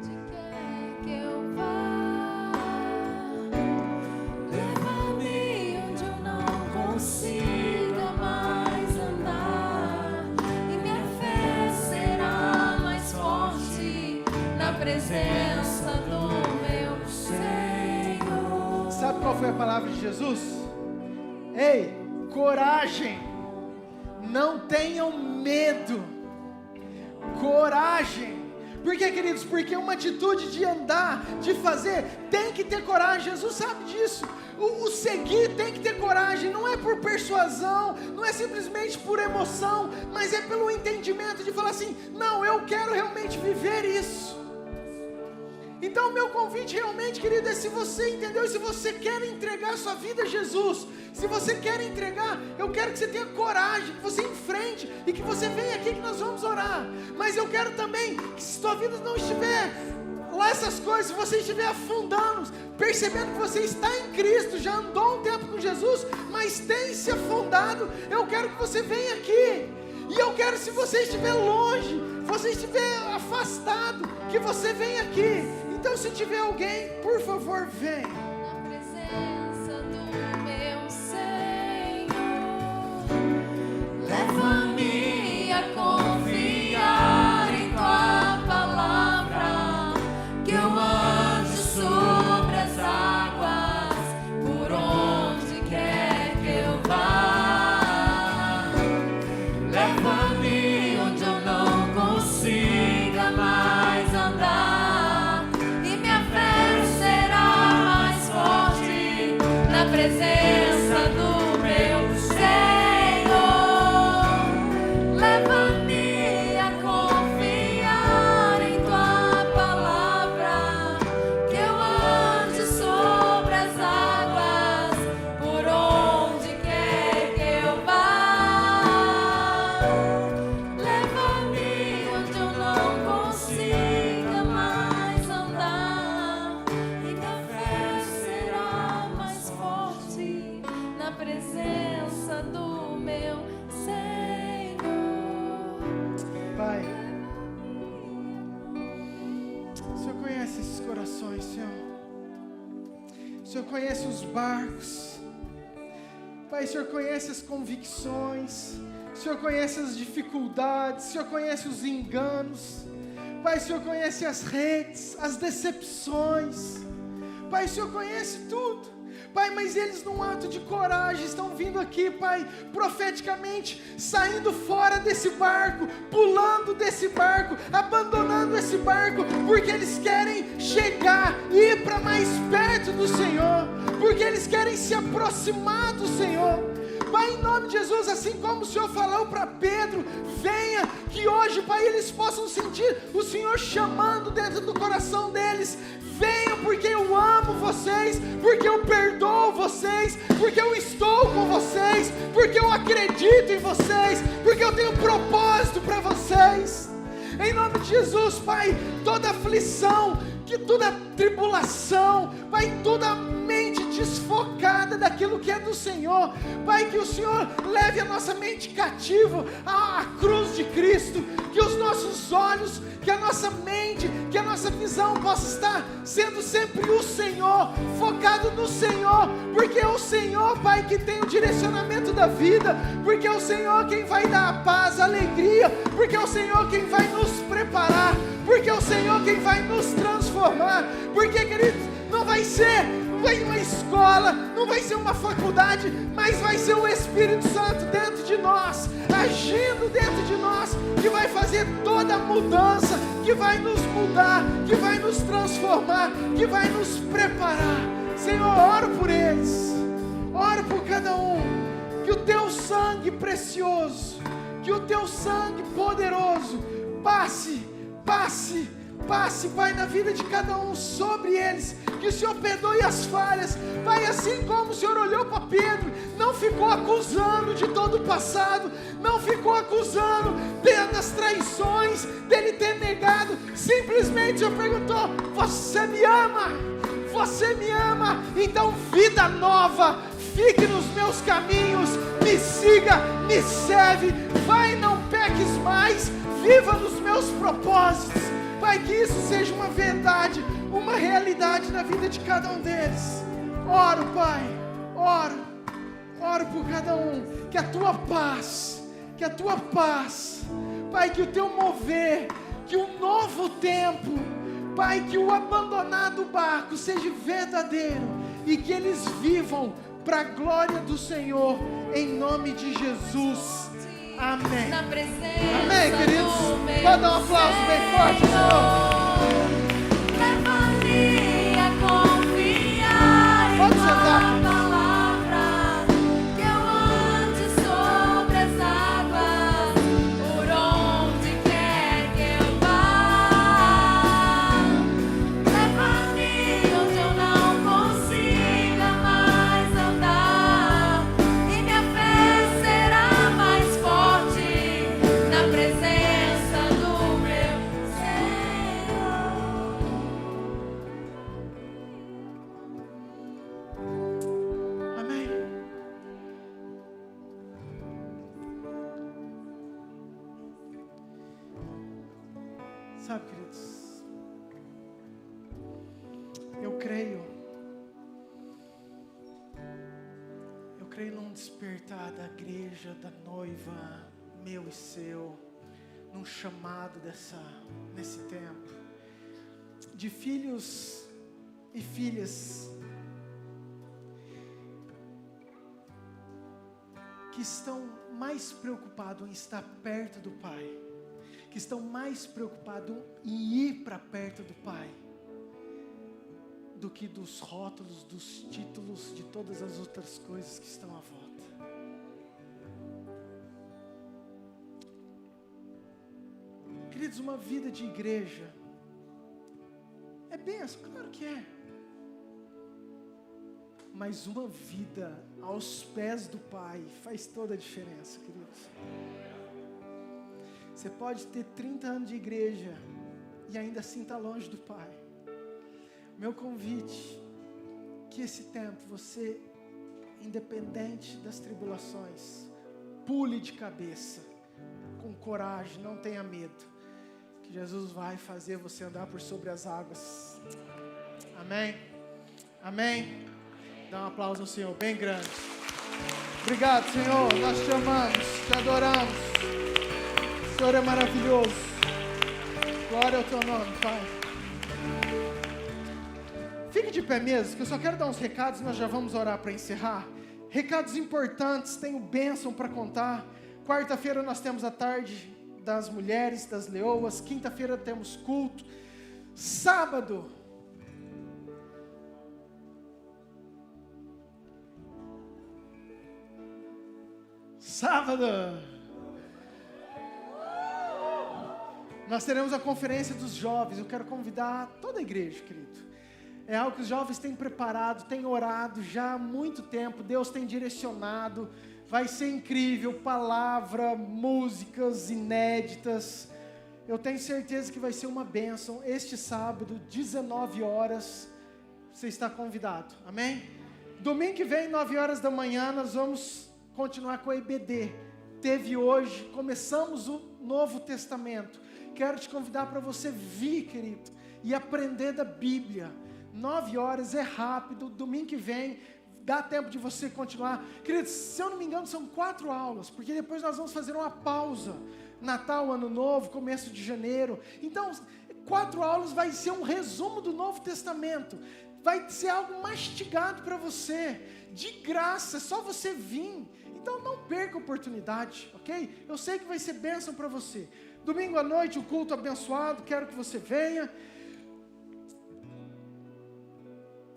Que eu vá, leva-me onde eu não consiga mais andar, e minha fé será mais forte na presença do meu Senhor. Sabe qual foi a palavra de Jesus? Ei, coragem, não tenham medo, coragem. Por quê, queridos? Porque uma atitude de andar, de fazer, tem que ter coragem. Jesus sabe disso. O seguir tem que ter coragem. Não é por persuasão, não é simplesmente por emoção, mas é pelo entendimento de falar assim: não, eu quero realmente viver isso. Então o meu convite realmente, querido, é: se você entendeu, e se você quer entregar a sua vida a Jesus, se você quer entregar, eu quero que você tenha coragem, que você enfrente e que você venha aqui que nós vamos orar. Mas eu quero também que, se sua vida não estiver lá essas coisas, se você estiver afundando, percebendo que você está em Cristo, já andou um tempo com Jesus, mas tem se afundado, eu quero que você venha aqui. E eu quero, se você estiver longe, se você estiver afastado, que você venha aqui. Então, se tiver alguém, por favor, venha. Na presença do meu Senhor, leva-me a confiar em tua palavra, que eu ande sobre as águas, por onde quer que eu vá. Leva-me onde eu não consiga mais andar, e minha fé será mais forte O Senhor conhece esses corações, Senhor. O Senhor conhece os barcos. Pai, o Senhor conhece as convicções. O Senhor conhece as dificuldades. O Senhor conhece os enganos. Pai, o Senhor conhece as redes, as decepções. Pai, o Senhor conhece tudo. Pai, mas eles num ato de coragem estão vindo aqui, Pai, profeticamente, saindo fora desse barco, pulando desse barco, abandonando esse barco, porque eles querem chegar, ir para mais perto do Senhor, porque eles querem se aproximar do Senhor. Pai, em nome de Jesus, assim como o Senhor falou para Pedro, venha, que hoje, Pai, eles possam sentir o Senhor chamando dentro do coração deles. Venham, porque eu amo vocês, porque eu perdoo vocês, porque eu estou com vocês, porque eu acredito em vocês, porque eu tenho propósito para vocês. Em nome de Jesus, Pai, toda aflição, que toda tribulação, Pai, toda mente desfocada daquilo que é do Senhor, Pai, que o Senhor leve a nossa mente cativa à cruz de Cristo, que os nossos olhos, que a nossa mente, que a nossa visão possa estar sendo sempre o Senhor, focado no Senhor, porque é o Senhor, Pai, que tem o direcionamento da vida, porque é o Senhor quem vai dar a paz, a alegria, porque é o Senhor quem vai nos preparar, porque é o Senhor quem vai nos transformar, porque, queridos, não vai ser uma escola, não vai ser uma faculdade, mas vai ser o Espírito Santo dentro de nós, agindo dentro de nós, que vai fazer toda a mudança, que vai nos mudar, que vai nos transformar, que vai nos preparar. Senhor, oro por eles, oro por cada um, que o teu sangue precioso, que o teu sangue poderoso passe, Pai, na vida de cada um, sobre eles, que o Senhor perdoe as falhas, Pai, assim como o Senhor olhou para Pedro, não ficou acusando de todo o passado, não ficou acusando das traições, dele ter negado, simplesmente o Senhor perguntou: você me ama? Você me ama? Então vida nova, fique nos meus caminhos, me siga, me serve, vai, não peques mais, viva nos meus propósitos. Pai, que isso seja uma verdade, uma realidade na vida de cada um deles. Oro, Pai, oro por cada um, que a tua paz, Pai, que o teu mover, que o novo tempo, Pai, que o abandonado barco seja verdadeiro e que eles vivam para a glória do Senhor, em nome de Jesus. Amém. Na presença, amém, queridos. Pode dar um aplauso bem forte, Senhor. Leva-me a confiar Pode em sentar. tua palavra, que eu ande sobre as águas, por onde quer que eu vá. Leva-me onde eu não consiga mais andar, e minha fé será mais forte na presença do meu Senhor. Amém. Sabe, queridos, eu creio num despertar da igreja, da noiva, meu e seu, num chamado nesse tempo, de filhos e filhas que estão mais preocupados em estar perto do Pai, que estão mais preocupados em ir para perto do Pai, do que dos rótulos, dos títulos, de todas as outras coisas que estão à volta. Queridos, uma vida de igreja é bênção, claro que é. Mas uma vida aos pés do Pai faz toda a diferença, queridos. Você pode ter 30 anos de igreja e ainda assim estar longe do Pai. Meu convite, que esse tempo você, independente das tribulações, pule de cabeça, com coragem, não tenha medo. Que Jesus vai fazer você andar por sobre as águas. Amém? Amém? Dá um aplauso ao Senhor bem grande. Obrigado, Senhor. Nós te amamos, te adoramos. O Senhor é maravilhoso. Glória ao teu nome, Pai. Fique de pé mesmo, que eu só quero dar uns recados, nós já vamos orar para encerrar. Recados importantes, tenho bênção para contar. Quarta-feira nós temos a tarde das mulheres, das leoas. Quinta-feira temos culto. Sábado, nós teremos a conferência dos jovens. Eu quero convidar toda a igreja, querido. É algo que os jovens têm preparado, têm orado já há muito tempo. Deus tem direcionado. Vai ser incrível, palavra, músicas inéditas. Eu tenho certeza que vai ser uma bênção. Este sábado, 19 horas, você está convidado. Amém? Domingo que vem, 9 horas da manhã, nós vamos continuar com a EBD. Teve hoje, começamos o Novo Testamento. Quero te convidar para você vir, querido, e aprender da Bíblia. 9 horas é rápido, domingo que vem, dá tempo de você continuar. Queridos, se eu não me engano, são 4 aulas, porque depois nós vamos fazer uma pausa. Natal, Ano Novo, começo de janeiro. Então, 4 aulas vai ser um resumo do Novo Testamento. Vai ser algo mastigado para você, de graça, só você vir. Então não perca a oportunidade, ok? Eu sei que vai ser bênção para você. Domingo à noite, o culto abençoado, quero que você venha.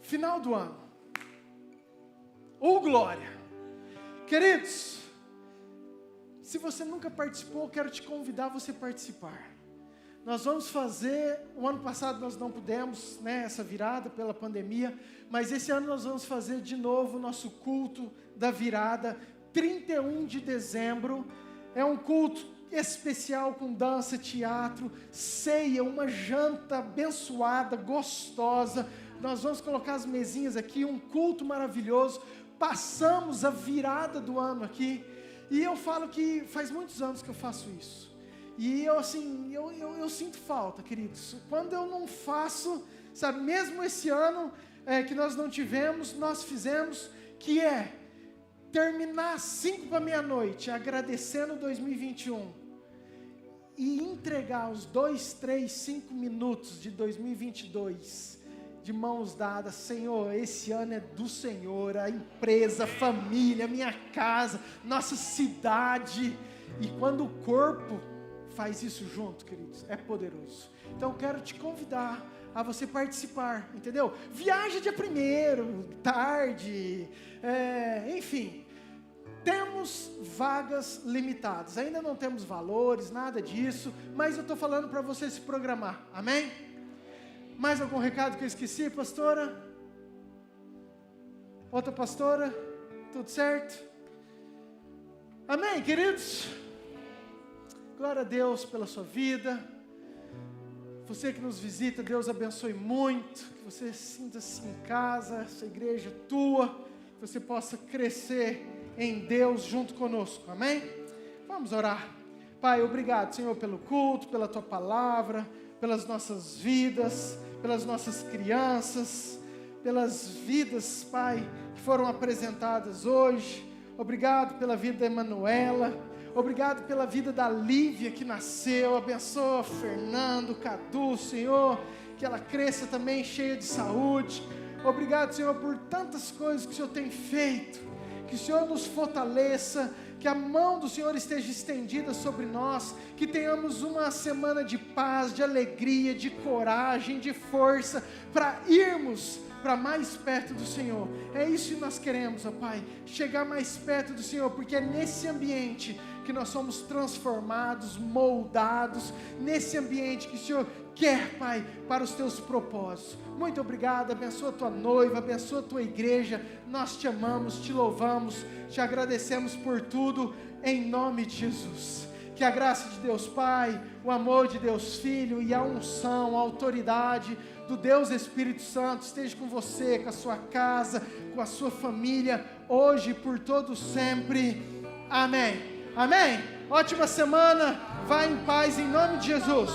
Final do ano. Glória. Queridos, se você nunca participou, quero te convidar a você participar. Nós vamos fazer, o ano passado nós não pudemos, essa virada pela pandemia, mas esse ano nós vamos fazer de novo o nosso culto da virada, 31 de dezembro, é um culto especial com dança, teatro, ceia, uma janta abençoada, gostosa, nós vamos colocar as mesinhas aqui, um culto maravilhoso, passamos a virada do ano aqui, e eu falo que faz muitos anos que eu faço isso. E eu sinto falta, queridos. Quando eu não faço, sabe, mesmo esse ano que nós não tivemos, nós fizemos, que é terminar 5 para meia-noite, agradecendo 2021, e entregar os 2, 3, 5 minutos de 2022, de mãos dadas. Senhor, esse ano é do Senhor, a empresa, a família, a minha casa, nossa cidade, e quando o corpo faz isso junto, queridos, é poderoso. Então quero te convidar a você participar, entendeu? Viaja dia 1º, tarde, enfim, temos vagas limitadas, ainda não temos valores, nada disso, mas eu estou falando para você se programar, amém? Mais algum recado que eu esqueci, pastora? Outra pastora? Tudo certo? Amém, queridos? Glória a Deus pela sua vida. Você que nos visita, Deus abençoe muito. Que você sinta-se em casa, essa igreja é tua. Que você possa crescer em Deus junto conosco. Amém? Vamos orar. Pai, obrigado, Senhor, pelo culto, pela tua palavra, pelas nossas vidas, pelas nossas crianças, pelas vidas, Pai, que foram apresentadas hoje. Obrigado pela vida da Emanuela. Obrigado pela vida da Lívia que nasceu. Abençoa Fernando, Cadu, Senhor, que ela cresça também cheia de saúde. Obrigado, Senhor, por tantas coisas que o Senhor tem feito. Que o Senhor nos fortaleça, que a mão do Senhor esteja estendida sobre nós, que tenhamos uma semana de paz, de alegria, de coragem, de força, para irmos para mais perto do Senhor. É isso que nós queremos, ó Pai, chegar mais perto do Senhor, porque é nesse ambiente que nós somos transformados, moldados, nesse ambiente que o Senhor quer, Pai, para os teus propósitos. Muito obrigado, abençoa a tua noiva, abençoa a tua igreja, nós te amamos, te louvamos, te agradecemos por tudo, em nome de Jesus. Que a graça de Deus Pai, o amor de Deus Filho e a unção, a autoridade do Deus Espírito Santo esteja com você, com a sua casa, com a sua família, hoje e por todo sempre. Amém. Amém? Ótima semana, vá em paz em nome de Jesus.